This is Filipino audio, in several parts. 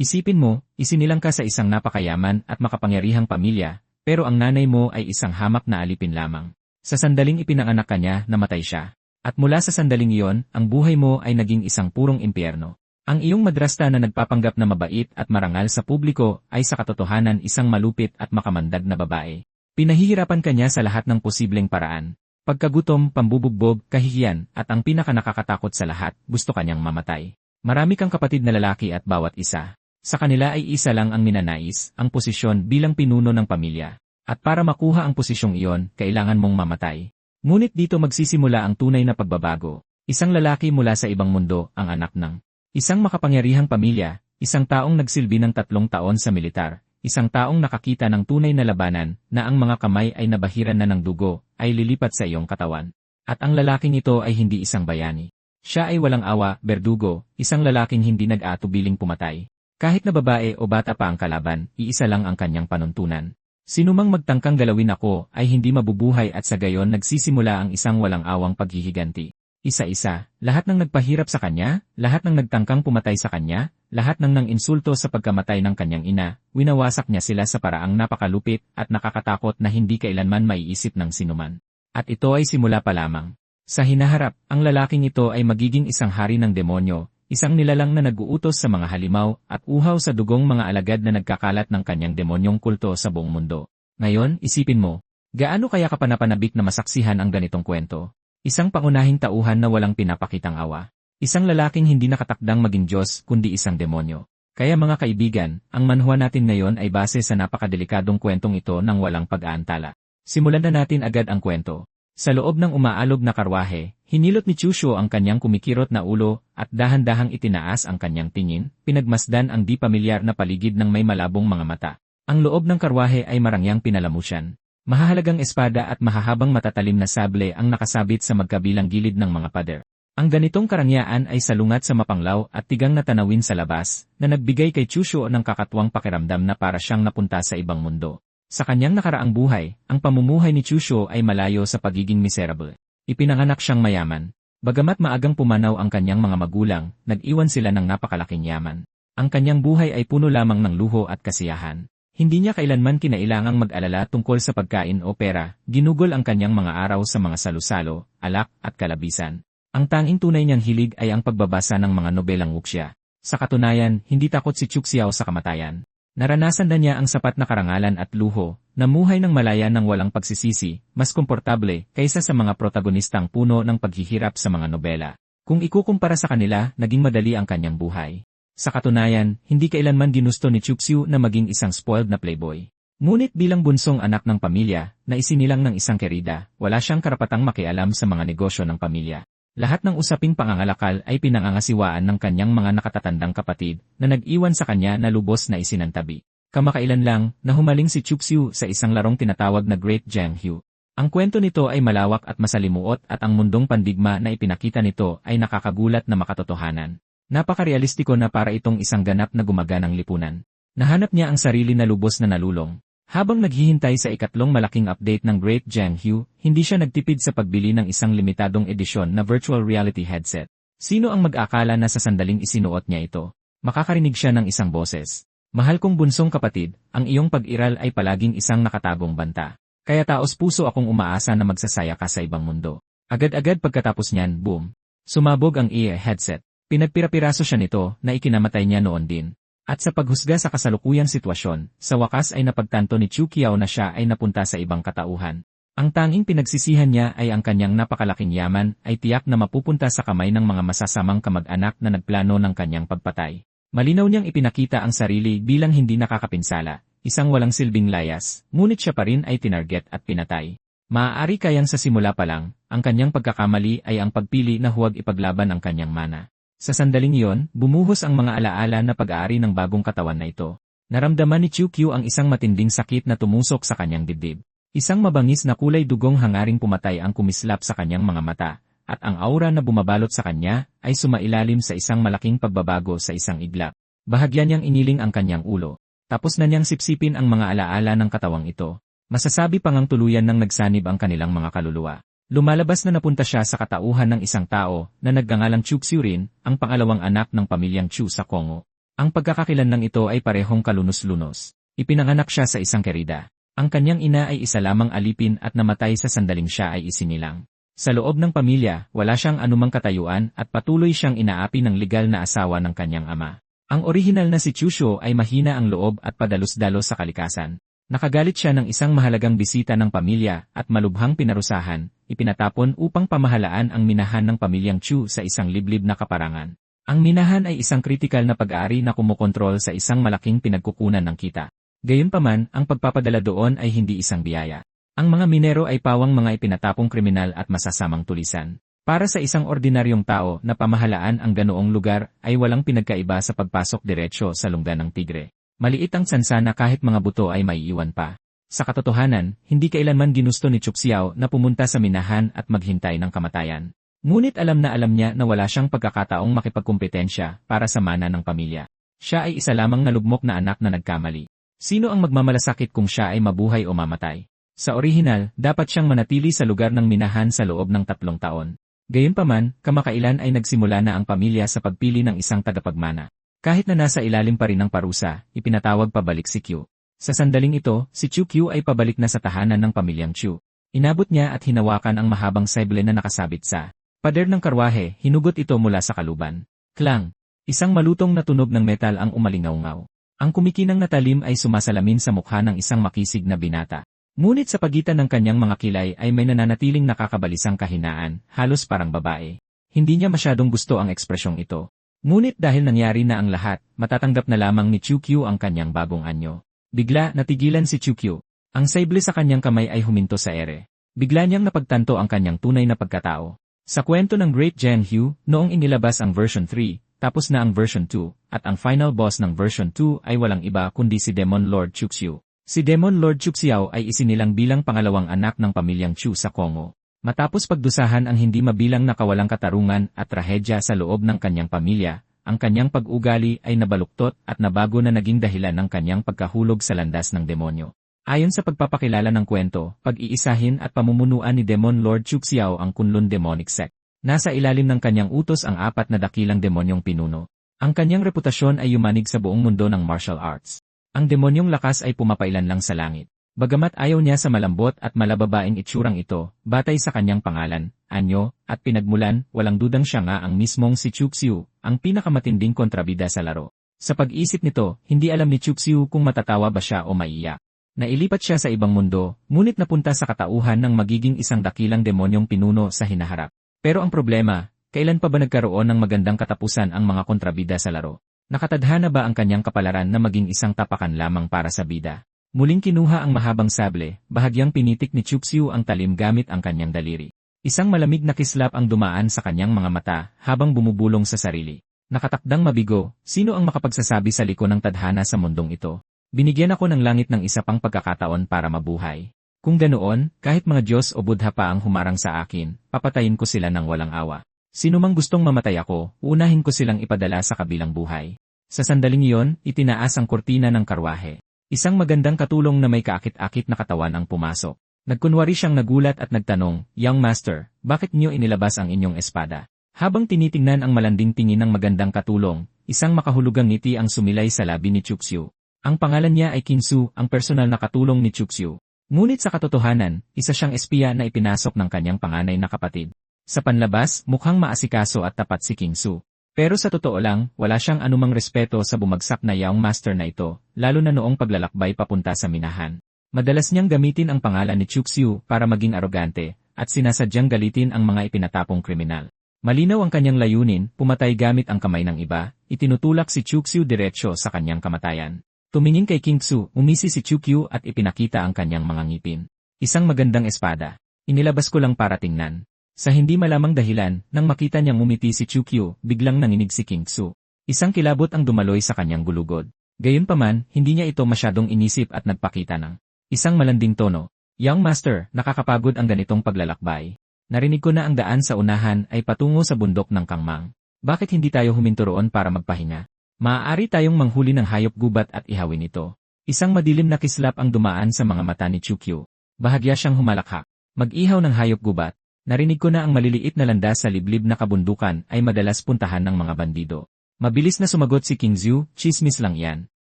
Isipin mo, isinilang ka sa isang napakayaman at makapangyarihang pamilya, pero ang nanay mo ay isang hamak na alipin lamang. Sa sandaling ipinanganak ka niya, namatay siya. At mula sa sandaling iyon, ang buhay mo ay naging isang purong impyerno. Ang iyong madrasta na nagpapanggap na mabait at marangal sa publiko ay sa katotohanan isang malupit at makamandag na babae. Pinahihirapan ka niya sa lahat ng posibleng paraan. Pagkagutom, pambubugbog, kahihiyan, at ang pinakanakakatakot sa lahat, gusto kanyang mamatay. Marami kang kapatid na lalaki at bawat isa. Sa kanila ay isa lang ang minanais, ang posisyon bilang pinuno ng pamilya. At para makuha ang posisyong iyon, kailangan mong mamatay. Ngunit dito magsisimula ang tunay na pagbabago. Isang lalaki mula sa ibang mundo, ang anak ng isang makapangyarihang pamilya, isang taong nagsilbi ng 3 taon sa militar, isang taong nakakita ng tunay na labanan, na ang mga kamay ay nabahiran na ng dugo, ay lilipat sa iyong katawan. At ang lalaking ito ay hindi isang bayani. Siya ay walang awa, berdugo, isang lalaking hindi nag-aatubiling pumatay. Kahit na babae o bata pa ang kalaban, iisa lang ang kanyang panuntunan. Sinumang magtangkang galawin ako ay hindi mabubuhay at sa gayon nagsisimula ang isang walang awang paghihiganti. Isa-isa, lahat ng nagpahirap sa kanya, lahat ng nagtangkang pumatay sa kanya, lahat ng nang-insulto sa pagkamatay ng kanyang ina, winawasak niya sila sa paraang napakalupit at nakakatakot na hindi kailanman maiisip ng sinuman. At ito ay simula pa lamang. Sa hinaharap, ang lalaking ito ay magiging isang hari ng demonyo, isang nilalang na nag-uutos sa mga halimaw at uhaw sa dugong mga alagad na nagkakalat ng kanyang demonyong kulto sa buong mundo. Ngayon, isipin mo, gaano kaya kapanapanabik na masaksihan ang ganitong kwento? Isang pangunahing tauhan na walang pinapakitang awa. Isang lalaking hindi nakatakdang maging Diyos kundi isang demonyo. Kaya mga kaibigan, ang manhwa natin ngayon ay base sa napakadelikadong kwentong ito ng walang pag-aantala. Simulan na natin agad ang kwento. Sa loob ng umaalog na karwahe, hinilot ni Chusho ang kanyang kumikirot na ulo at dahan-dahang itinaas ang kanyang tingin, pinagmasdan ang di pamilyar na paligid ng may malabong mga mata. Ang loob ng karwahe ay marangyang pinalamusyan. Mahahalagang espada at mahahabang matatalim na sable ang nakasabit sa magkabilang gilid ng mga pader. Ang ganitong karangyaan ay salungat sa mapanglaw at tigang na tanawin sa labas, na nagbigay kay Chusho ng kakatwang pakiramdam na para siyang napunta sa ibang mundo. Sa kanyang nakaraang buhay, ang pamumuhay ni Chusho ay malayo sa pagiging miserable. Ipinanganak siyang mayaman. Bagamat maagang pumanaw ang kanyang mga magulang, nag-iwan sila ng napakalaking yaman. Ang kanyang buhay ay puno lamang ng luho at kasiyahan. Hindi niya kailanman kinailangang mag-alala tungkol sa pagkain o pera, ginugol ang kanyang mga araw sa mga salusalo, alak at kalabisan. Ang tanging tunay niyang hilig ay ang pagbabasa ng mga nobelang wuxia. Sa katunayan, hindi takot si Chuxiao sa kamatayan. Naranasan na niya ang sapat na karangalan at luho, namuhay ng malaya ng walang pagsisisi, mas komportable kaysa sa mga protagonistang puno ng paghihirap sa mga nobela. Kung ikukumpara sa kanila, naging madali ang kanyang buhay. Sa katunayan, hindi kailanman ginusto ni Chuxiao na maging isang spoiled na playboy. Ngunit bilang bunsong anak ng pamilya, na isinilang ng isang kerida, wala siyang karapatang makialam sa mga negosyo ng pamilya. Lahat ng usaping pangangalakal ay pinangangasiwaan ng kanyang mga nakatatandang kapatid na nag-iwan sa kanya na lubos na isinantabi. Kamakailan lang, nahumaling si Chuxiao sa isang larong tinatawag na Great Jianghu. Ang kwento nito ay malawak at masalimuot at ang mundong pandigma na ipinakita nito ay nakakagulat na makatotohanan. Napakarealistiko na para itong isang ganap na gumaganang lipunan. Nahanap niya ang sarili na lubos na nalulong. Habang naghihintay sa ikatlong malaking update ng Great Jianghu, hindi siya nagtipid sa pagbili ng isang limitadong edisyon na virtual reality headset. Sino ang mag-akala na sa sandaling isinuot niya ito? Makakarinig siya ng isang boses. Mahal kong bunsong kapatid, ang iyong pag-iral ay palaging isang nakatagong banta. Kaya taos puso akong umaasa na magsasaya ka sa ibang mundo. Agad-agad pagkatapos niyan, boom. Sumabog ang EA headset. Pinagpira-piraso siya nito na ikinamatay niya noon din. At sa paghusga sa kasalukuyang sitwasyon, sa wakas ay napagtanto ni Chuxiao na siya ay napunta sa ibang katauhan. Ang tanging pinagsisihan niya ay ang kanyang napakalaking yaman ay tiyak na mapupunta sa kamay ng mga masasamang kamag-anak na nagplano ng kanyang pagpatay. Malinaw niyang ipinakita ang sarili bilang hindi nakakapinsala, isang walang silbing layas, ngunit siya pa rin ay tinarget at pinatay. Maaari kayang sa simula pa lang, ang kanyang pagkakamali ay ang pagpili na huwag ipaglaban ang kanyang mana. Sa sandaling iyon, bumuhos ang mga alaala na pag-aari ng bagong katawan na ito. Naramdaman ni Chuxiao ang isang matinding sakit na tumusok sa kanyang dibdib. Isang mabangis na kulay dugong hangaring pumatay ang kumislap sa kanyang mga mata, at ang aura na bumabalot sa kanya ay sumailalim sa isang malaking pagbabago sa isang iglap. Bahagyan niyang iniling ang kanyang ulo. Tapos na niyang sipsipin ang mga alaala ng katawang ito. Masasabi pang ang tuluyan ng nagsanib ang kanilang mga kaluluwa. Lumalabas na napunta siya sa katauhan ng isang tao na nagngangalang Chuxiao rin, ang pangalawang anak ng pamilyang Chu sa Kongo. Ang pagkakakilanlang ito ay parehong kalunos-lunos. Ipinanganak siya sa isang kerida. Ang kanyang ina ay isa lamang alipin at namatay sa sandaling siya ay isinilang. Sa loob ng pamilya, wala siyang anumang katayuan at patuloy siyang inaapi ng legal na asawa ng kanyang ama. Ang orihinal na si Chusho ay mahina ang loob at padalos-dalos sa kalikasan. Nakagalit siya ng isang mahalagang bisita ng pamilya at malubhang pinarusahan, ipinatapon upang pamahalaan ang minahan ng pamilyang Chu sa isang liblib na kaparangan. Ang minahan ay isang kritikal na pag-aari na kumokontrol sa isang malaking pinagkukunan ng kita. Gayunpaman, ang pagpapadala doon ay hindi isang biyaya. Ang mga minero ay pawang mga ipinatapong kriminal at masasamang tulisan. Para sa isang ordinaryong tao na pamahalaan ang ganoong lugar ay walang pinagkaiba sa pagpasok diretsyo sa lungga ng tigre. Maliit ang tsansa na kahit mga buto ay maiiwan pa. Sa katotohanan, hindi kailanman ginusto ni Chukxiao na pumunta sa minahan at maghintay ng kamatayan. Ngunit alam niya na wala siyang pagkakataong makipagkumpetensya para sa mana ng pamilya. Siya ay isa lamang na lugmok na anak na nagkamali. Sino ang magmamalasakit kung siya ay mabuhay o mamatay? Sa orihinal, dapat siyang manatili sa lugar ng minahan sa loob ng 3 taon. Gayunpaman, kamakailan ay nagsimula na ang pamilya sa pagpili ng isang tagapagmana. Kahit na nasa ilalim pa rin ng parusa, ipinatawag pabalik si Q. Sa sandaling ito, si Chu Q ay pabalik na sa tahanan ng pamilyang Chu. Inabot niya at hinawakan ang mahabang sable na nakasabit sa pader ng karwahe, hinugot ito mula sa kaluban. Klang! Isang malutong na tunog ng metal ang umalingaw-ngaw. Ang kumikinang na talim ay sumasalamin sa mukha ng isang makisig na binata. Ngunit sa pagitan ng kanyang mga kilay ay may nananatiling nakakabalisang kahinaan, halos parang babae. Hindi niya masyadong gusto ang ekspresyong ito. Ngunit dahil nangyari na ang lahat, matatanggap na lamang ni Chukyu ang kanyang bagong anyo. Bigla natigilan si Chukyu. Ang sable sa kanyang kamay ay huminto sa ere. Bigla niyang napagtanto ang kanyang tunay na pagkatao. Sa kwento ng Great Jen Hugh, noong inilabas ang version 3, tapos na ang version 2, at ang final boss ng version 2 ay walang iba kundi si Demon Lord Chukyu. Si Demon Lord Chukxiao ay isinilang bilang pangalawang anak ng pamilyang Chu sa Kongo. Matapos pagdusahan ang hindi mabilang na kawalang katarungan at trahedya sa loob ng kanyang pamilya, ang kanyang pag-ugali ay nabaluktot at nabago na naging dahilan ng kanyang pagkahulog sa landas ng demonyo. Ayon sa pagpapakilala ng kwento, pag-iisahin at pamumunuan ni Demon Lord Chukxiao ang Kunlun Demonic Sect. Nasa ilalim ng kanyang utos ang 4 na dakilang demonyong pinuno. Ang kanyang reputasyon ay yumanig sa buong mundo ng martial arts. Ang demonyong lakas ay pumapailan lang sa langit. Bagamat ayaw niya sa malambot at malababaing itsurang ito, batay sa kanyang pangalan, anyo, at pinagmulan, walang dudang siya nga ang mismong si Chukxiu, ang pinakamatinding kontrabida sa laro. Sa pag-isip nito, hindi alam ni Chukxiu kung matatawa ba siya o maiiyak. Nailipat siya sa ibang mundo, ngunit napunta sa katauhan ng magiging isang dakilang demonyong pinuno sa hinaharap. Pero ang problema, kailan pa ba nagkaroon ng magandang katapusan ang mga kontrabida sa laro? Nakatadhana ba ang kanyang kapalaran na maging isang tapakan lamang para sa bida? Muling kinuha ang mahabang sable, bahagyang pinitik ni Chukxiu ang talim gamit ang kanyang daliri. Isang malamig na kislap ang dumaan sa kanyang mga mata habang bumubulong sa sarili. Nakatakdang mabigo, sino ang makapagsasabi sa liko ng tadhana sa mundong ito? Binigyan ako ng langit ng isa pang pagkakataon para mabuhay. Kung ganoon, kahit mga Diyos o Buddha pa ang humarang sa akin, papatayin ko sila ng walang awa. Sino mang gustong mamatay ako, uunahin ko silang ipadala sa kabilang buhay. Sa sandaling iyon, itinaas ang kurtina ng karwahe. Isang magandang katulong na may kaakit-akit na katawan ang pumasok. Nagkunwari siyang nagulat at nagtanong, "Young Master, bakit niyo inilabas ang inyong espada?" Habang tinitingnan ang malanding tingin ng magandang katulong, isang makahulugang ngiti ang sumilay sa labi ni Chukxiu. Ang pangalan niya ay Kinsu, ang personal na katulong ni Chukxiu. Ngunit sa katotohanan, isa siyang espiya na ipinasok ng kanyang panganay na kapatid. Sa panlabas, mukhang maasikaso at tapat si Kinsu. Pero sa totoo lang, wala siyang anumang respeto sa bumagsak na Young Master na ito, lalo na noong paglalakbay papunta sa minahan. Madalas niyang gamitin ang pangalan ni Chukxiu para maging arogante, at sinasadyang galitin ang mga ipinatapong kriminal. Malinaw ang kanyang layunin, pumatay gamit ang kamay ng iba, itinutulak si Chukxiu diretsyo sa kanyang kamatayan. Tumingin kay Kingsu, umisi si Chukxiu at ipinakita ang kanyang mga ngipin. Isang magandang espada. Inilabas ko lang para tingnan. Sa hindi malamang dahilan, nang makita niyang umiti si Chukxiu, biglang nanginig si Kingsu. Isang kilabot ang dumaloy sa kanyang gulugod. Gayunpaman, hindi niya ito masyadong inisip at nagpakita ng isang malanding tono. "Young Master, nakakapagod ang ganitong paglalakbay. Narinig ko na ang daan sa unahan ay patungo sa bundok ng Kangmang. Bakit hindi tayo huminto roon para magpahinga? Maaari tayong manghuli ng hayop gubat at ihawin ito." Isang madilim na kislap ang dumaan sa mga mata ni Chukxiu. Bahagya siyang humalakhak. Mag-ihaw ng hayop gubat. Narinig ko na ang maliliit na landas sa liblib na kabundukan ay madalas puntahan ng mga bandido. Mabilis na sumagot si King Zhu, "Chismis lang yan.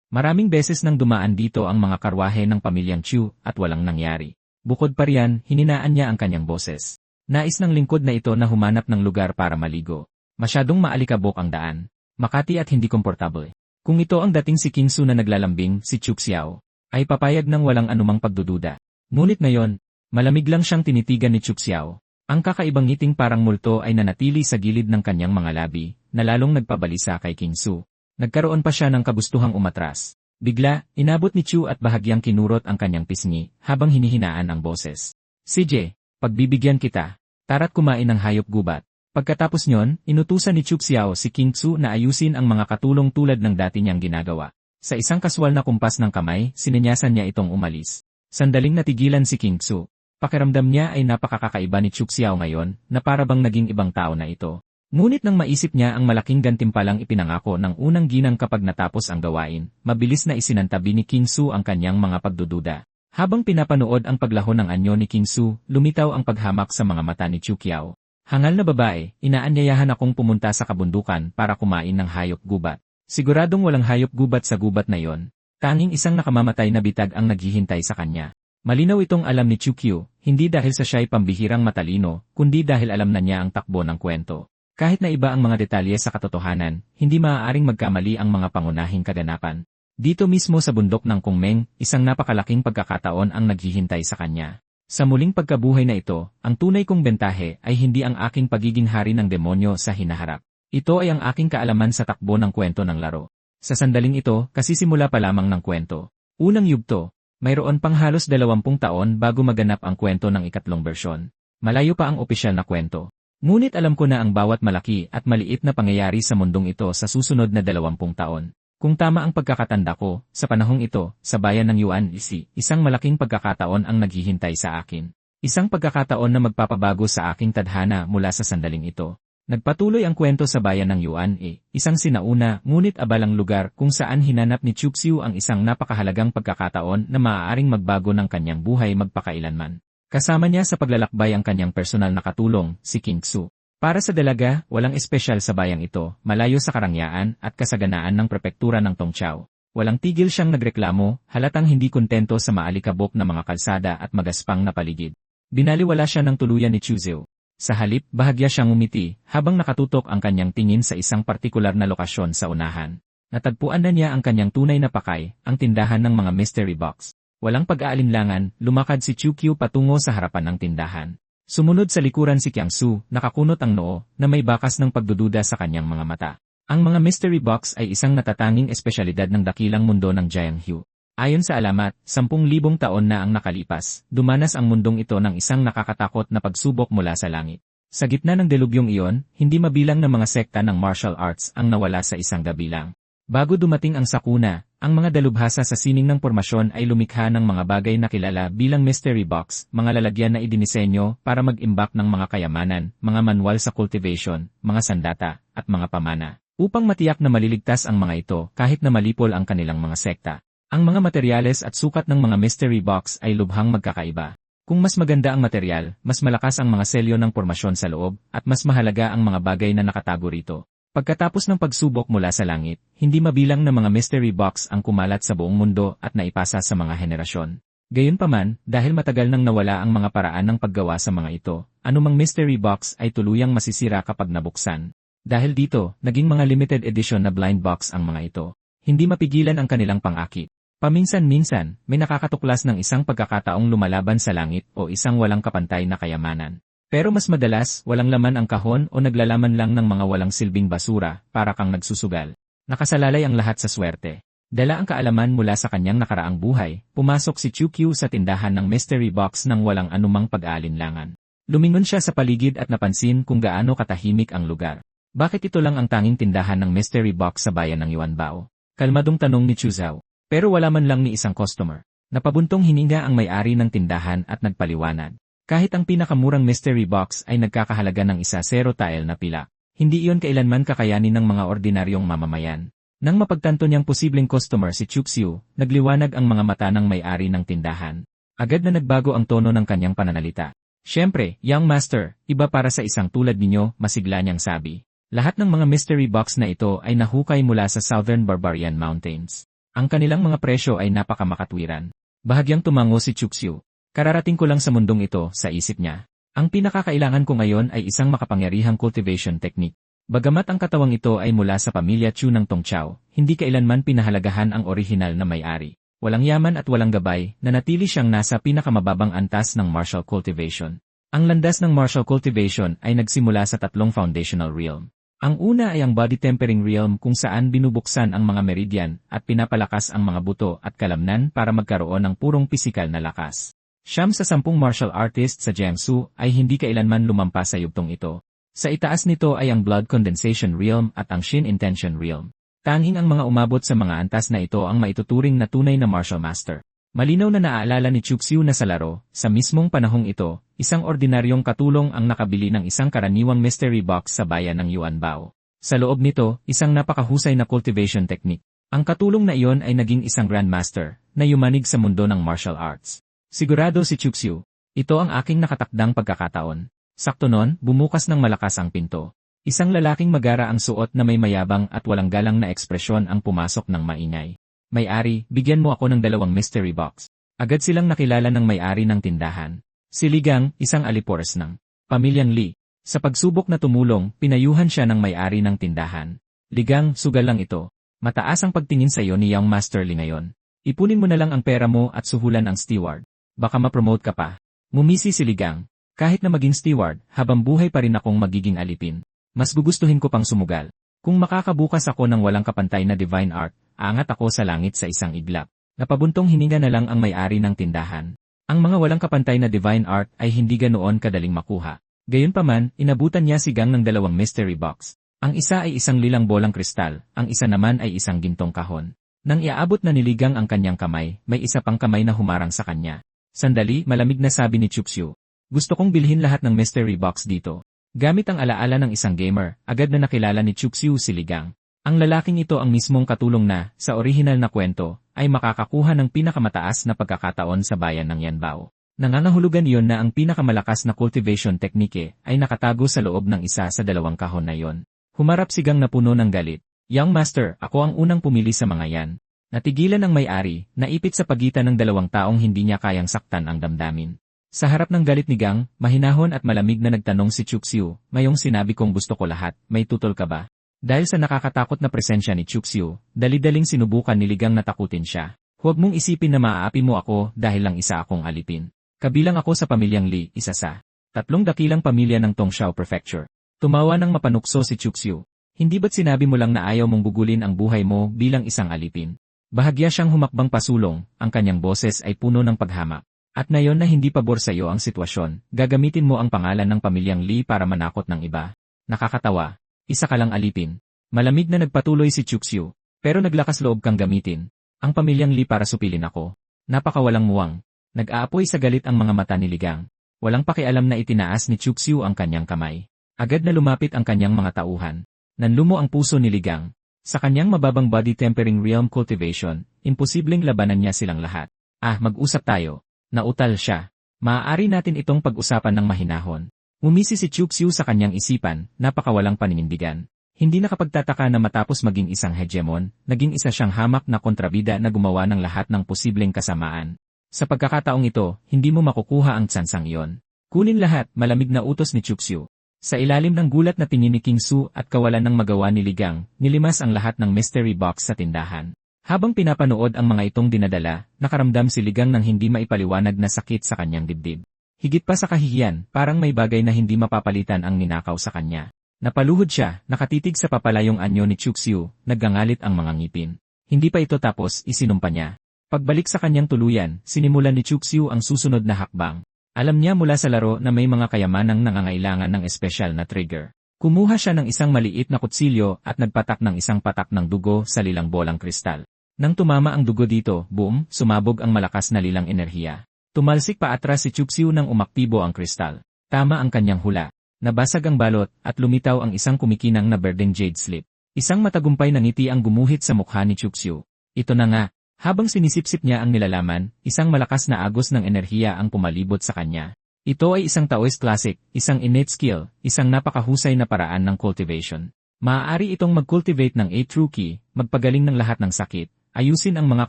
Maraming beses nang dumaan dito ang mga karwahe ng pamilyang Chu at walang nangyari." Bukod pa riyan, hininaan niya ang kanyang boses. Nais ng lingkod na ito na humanap ng lugar para maligo. Masyadong maalikabok ang daan. Makati at hindi komportable. Kung ito ang dating si King Su na naglalambing, si Chu Xiao, ay papayag ng walang anumang pagdududa. Ngunit ngayon, malamig lang siyang tinitigan ni Chu Xiao. Ang kakaibang ngiting parang multo ay nanatili sa gilid ng kanyang mga labi, na lalong nagpabalisa kay King Su. Nagkaroon pa siya ng kagustuhang umatras. Bigla, inabot ni Chu at bahagyang kinurot ang kanyang pisngi, habang hinihinaan ang boses. "CJ, pagbibigyan kita. Tara't kumain ng hayop gubat." Pagkatapos nyon, inutusan ni Chu Xiao si King Su na ayusin ang mga katulong tulad ng dati niyang ginagawa. Sa isang kaswal na kumpas ng kamay, sinenyasan niya itong umalis. Sandaling natigilan si King Su. Pakiramdam niya ay napakakakaiba ni Chu Xiao ngayon, na parabang naging ibang tao na ito. Ngunit nang maisip niya ang malaking gantimpalang ipinangako ng unang ginang kapag natapos ang gawain, mabilis na isinantabi ni King Su ang kanyang mga pagdududa. Habang pinapanood ang paglaho ng anyo ni King Su, lumitaw ang paghamak sa mga mata ni Chu Xiao. "Hangal na babae, inaanyayahan akong pumunta sa kabundukan para kumain ng hayop gubat. Siguradong walang hayop gubat sa gubat na yon. Tanging isang nakamamatay na bitag ang naghihintay sa kanya." Malinaw itong alam ni Chu Qiu, hindi dahil sa siya'y pambihirang matalino, kundi dahil alam na niya ang takbo ng kwento. Kahit na iba ang mga detalye sa katotohanan, hindi maaaring magkamali ang mga pangunahing kaganapan. Dito mismo sa bundok ng Kungmeng, isang napakalaking pagkakataon ang naghihintay sa kanya. Sa muling pagkabuhay na ito, ang tunay kong bentahe ay hindi ang aking pagiging hari ng demonyo sa hinaharap. Ito ay ang aking kaalaman sa takbo ng kwento ng laro. Sa sandaling ito, kasisimula pa lamang ng kwento. Unang yugto. Mayroon pang halos 20 taon bago maganap ang kwento ng ikatlong bersyon. Malayo pa ang opisyal na kwento. Ngunit alam ko na ang bawat malaki at maliit na pangyayari sa mundong ito sa susunod na 20 taon. Kung tama ang pagkakatanda ko, sa panahong ito, sa bayan ng Yuan Isi, isang malaking pagkakataon ang naghihintay sa akin. Isang pagkakataon na magpapabago sa aking tadhana mula sa sandaling ito. Nagpatuloy ang kwento sa bayan ng Yuan isang sinauna ngunit abalang lugar kung saan hinanap ni Chu Xiu ang isang napakahalagang pagkakataon na maaaring magbago ng kanyang buhay magpakailanman. Kasama niya sa paglalakbay ang kanyang personal na katulong, si King Su. Para sa dalaga, walang espesyal sa bayang ito, malayo sa karangyaan at kasaganaan ng prepektura ng Tongchao. Walang tigil siyang nagreklamo, halatang hindi kontento sa maalikabok na mga kalsada at magaspang na paligid. Binaliwala siya ng tuluyan ni Chu Xiu. Sa halip, bahagya siyang umiti, habang nakatutok ang kanyang tingin sa isang partikular na lokasyon sa unahan. Natagpuan na niya ang kanyang tunay na pakay, ang tindahan ng mga mystery box. Walang pag-aalinlangan, lumakad si Chu Qiu patungo sa harapan ng tindahan. Sumunod sa likuran si Qiang Su, nakakunot ang noo, na may bakas ng pagdududa sa kanyang mga mata. Ang mga mystery box ay isang natatanging espesyalidad ng dakilang mundo ng Jianghu. Ayon sa alamat, 10,000 taon na ang nakalipas, dumanas ang mundong ito ng isang nakakatakot na pagsubok mula sa langit. Sa gitna ng delubyong iyon, hindi mabilang na mga sekta ng martial arts ang nawala sa isang gabi lang. Bago dumating ang sakuna, ang mga dalubhasa sa sining ng pormasyon ay lumikha ng mga bagay na kilala bilang mystery box, mga lalagyan na idinisenyo para mag-imbak ng mga kayamanan, mga manual sa cultivation, mga sandata, at mga pamana, upang matiyak na maliligtas ang mga ito kahit na malipol ang kanilang mga sekta. Ang mga materyales at sukat ng mga mystery box ay lubhang magkakaiba. Kung mas maganda ang material, mas malakas ang mga selyo ng pormasyon sa loob, at mas mahalaga ang mga bagay na nakatago rito. Pagkatapos ng pagsubok mula sa langit, hindi mabilang na mga mystery box ang kumalat sa buong mundo at naipasa sa mga henerasyon. Gayunpaman, dahil matagal nang nawala ang mga paraan ng paggawa sa mga ito, anumang mystery box ay tuluyang masisira kapag nabuksan. Dahil dito, naging mga limited edition na blind box ang mga ito. Hindi mapigilan ang kanilang pang-akit. Paminsan-minsan, may nakakatuklas ng isang pagkakataong lumalaban sa langit o isang walang kapantay na kayamanan. Pero mas madalas, walang laman ang kahon o naglalaman lang ng mga walang silbing basura, para kang nagsusugal. Nakasalalay ang lahat sa swerte. Dala ang kaalaman mula sa kanyang nakaraang buhay, pumasok si Chu Qiu sa tindahan ng mystery box nang walang anumang pag-aalinlangan. Lumingon siya sa paligid at napansin kung gaano katahimik ang lugar. Bakit ito lang ang tanging tindahan ng mystery box sa bayan ng Yuanbao? Kalmadong tanong ni Chu Zhao. Pero wala man lang ni isang customer. Napabuntong hininga ang may-ari ng tindahan at nagpaliwanag. Kahit ang pinakamurang mystery box ay nagkakahalaga ng 1 tile na pila, hindi iyon kailanman kakayanin ng mga ordinaryong mamamayan. Nang mapagtanto niyang posibleng customer si Chu Xiu, nagliwanag ang mga mata ng may-ari ng tindahan. Agad na nagbago ang tono ng kanyang pananalita. Siyempre, young master, iba para sa isang tulad ninyo, masigla niyang sabi. Lahat ng mga mystery box na ito ay nahukay mula sa Southern Barbarian Mountains. Ang kanilang mga presyo ay napakamakatwiran. Bahagyang tumango si Chuxiu. Kararating ko lang sa mundong ito, sa isip niya. Ang pinakakailangan ko ngayon ay isang makapangyarihang cultivation technique. Bagamat ang katawang ito ay mula sa pamilya Chu ng Tongchao, hindi kailanman pinahalagahan ang orihinal na may-ari. Walang yaman at walang gabay, nanatili siyang nasa pinakamababang antas ng martial cultivation. Ang landas ng martial cultivation ay nagsimula sa tatlong foundational realm. Ang una ay ang body tempering realm kung saan binubuksan ang mga meridian at pinapalakas ang mga buto at kalamnan para magkaroon ng purong pisikal na lakas. 9 sa 10 martial artists sa Jiangsu ay hindi kailanman lumampas sa yugtong ito. Sa itaas nito ay ang blood condensation realm at ang Shin intention realm. Tanging ang mga umabot sa mga antas na ito ang maituturing na tunay na martial master. Malinaw na naaalala ni Chuxiu na sa laro, sa mismong panahong ito, isang ordinaryong katulong ang nakabili ng isang karaniwang mystery box sa bayan ng Yuanbao. Sa loob nito, isang napakahusay na cultivation technique. Ang katulong na iyon ay naging isang grandmaster, na yumanig sa mundo ng martial arts. Sigurado si Chuxiu, ito ang aking nakatakdang pagkakataon. Sakto nun, bumukas ng malakas ang pinto. Isang lalaking magara ang suot na may mayabang at walang galang na ekspresyon ang pumasok ng maingay. May-ari, bigyan mo ako ng 2 mystery box. Agad silang nakilala ng may-ari ng tindahan. Si Ligang, isang alipores ng pamilyang Li. Sa pagsubok na tumulong, pinayuhan siya ng may-ari ng tindahan. Ligang, sugal lang ito. Mataas ang pagtingin sa iyo ni Young Master Li ngayon. Ipunin mo na lang ang pera mo at suhulan ang steward. Baka ma-promote ka pa. Ngumisi si Ligang. Kahit na maging steward, habang buhay pa rin akong magiging alipin. Mas gugustuhin ko pang sumugal. Kung makakabukas ako ng walang kapantay na divine art, aangat ako sa langit sa isang iglap. Napabuntong hininga na lang ang may-ari ng tindahan. Ang mga walang kapantay na divine art ay hindi ganoon kadaling makuha. Gayunpaman, inabutan niya si Gang ng 2 mystery box. Ang isa ay isang lilang bolang kristal, ang isa naman ay isang gintong kahon. Nang iaabot na ni Ligang ang kanyang kamay, may isa pang kamay na humarang sa kanya. Sandali, malamig na sabi ni Chuxiu. Gusto kong bilhin lahat ng mystery box dito. Gamit ang alaala ng isang gamer, agad na nakilala ni Chuxiu si Ligang. Ang lalaking ito ang mismong katulong na, sa orihinal na kwento, ay makakakuha ng pinakamataas na pagkakataon sa bayan ng Yanbao. Nangangahulugan iyon na ang pinakamalakas na cultivation technique ay nakatago sa loob ng isa sa 2 kahon na iyon. Humarap si Gang na puno ng galit. Young Master, ako ang unang pumili sa mga yan. Natigilan ang may-ari, naipit sa pagitan ng 2 taong hindi niya kayang saktan ang damdamin. Sa harap ng galit ni Gang, mahinahon at malamig na nagtanong si Chuxiu, "Ngayong sinabi kong gusto ko lahat, may tutol ka ba?" Dahil sa nakakatakot na presensya ni Chuxiu, dali-daling sinubukan ni Ligang na takutin siya. "Huwag mong isipin na maaapi mo ako dahil lang isa akong alipin. Kabilang ako sa pamilyang Li, isa sa 3 dakilang pamilya ng Tongshao Prefecture." Tumawa ng mapanukso si Chuxiu. "Hindi ba't sinabi mo lang na ayaw mong bugulin ang buhay mo bilang isang alipin?" Bahagya siyang humakbang pasulong, ang kanyang boses ay puno ng paghamak. "At ngayon na hindi pabor sa iyo ang sitwasyon, gagamitin mo ang pangalan ng pamilyang Li para manakot ng iba. Nakakatawa. Isa ka lang alipin." Malamig na nagpatuloy si Chuxiu, "Pero naglakas loob kang gamitin ang pamilyang Li para supilin ako. Napakawalang muwang." Nag-aapoy sa galit ang mga mata ni Ligang. Walang pakialam na itinaas ni Chuxiu ang kanyang kamay. Agad na lumapit ang kanyang mga tauhan. Nanlumo ang puso ni Ligang. Sa kanyang mababang body tempering realm cultivation, imposibleng labanan niya silang lahat. Mag-usap tayo." Nautal siya. "Maaari natin itong pag-usapan ng mahinahon." Umisi si Chuxiu sa kanyang isipan, napakawalang paninindigan. Hindi nakapagtataka na matapos maging isang hegemon, naging isa siyang hamak na kontrabida na gumawa ng lahat ng posibleng kasamaan. Sa pagkakataong ito, hindi mo makukuha ang tsansang iyon. "Kunin lahat," malamig na utos ni Chuxiu. Sa ilalim ng gulat na tingin ni King Su at kawalan ng magawa ni Ligang, nilimas ang lahat ng mystery box sa tindahan. Habang pinapanood ang mga itong dinadala, nakaramdam si Ligang ng hindi maipaliwanag na sakit sa kanyang dibdib. Higit pa sa kahihiyan, parang may bagay na hindi mapapalitan ang ninakaw sa kanya. Napaluhod siya, nakatitig sa papalayong anyo ni Chuxiu, naggangalit ang mga ngipin. Hindi pa ito tapos, isinumpa niya. Pagbalik sa kanyang tuluyan, sinimulan ni Chuxiu ang susunod na hakbang. Alam niya mula sa laro na may mga kayamanang nangangailangan ng espesyal na trigger. Kumuha siya ng isang maliit na kutsilyo at nagpatak ng isang patak ng dugo sa lilang bolang kristal. Nang tumama ang dugo dito, boom, sumabog ang malakas na lilang enerhiya. Tumalsik pa atras si Chuxiu nang umaktibo ang kristal. Tama ang kanyang hula. Nabasag ang balot at lumitaw ang isang kumikinang na berdeng jade slip. Isang matagumpay na ngiti ang gumuhit sa mukha ni Chuxiu. Ito na nga. Habang sinisipsip niya ang nilalaman, isang malakas na agos ng enerhiya ang pumalibot sa kanya. Ito ay isang Taoist classic, isang innate skill, isang napakahusay na paraan ng cultivation. Maaari itong mag-cultivate ng A-True Key, magpagaling ng lahat ng sakit, ayusin ang mga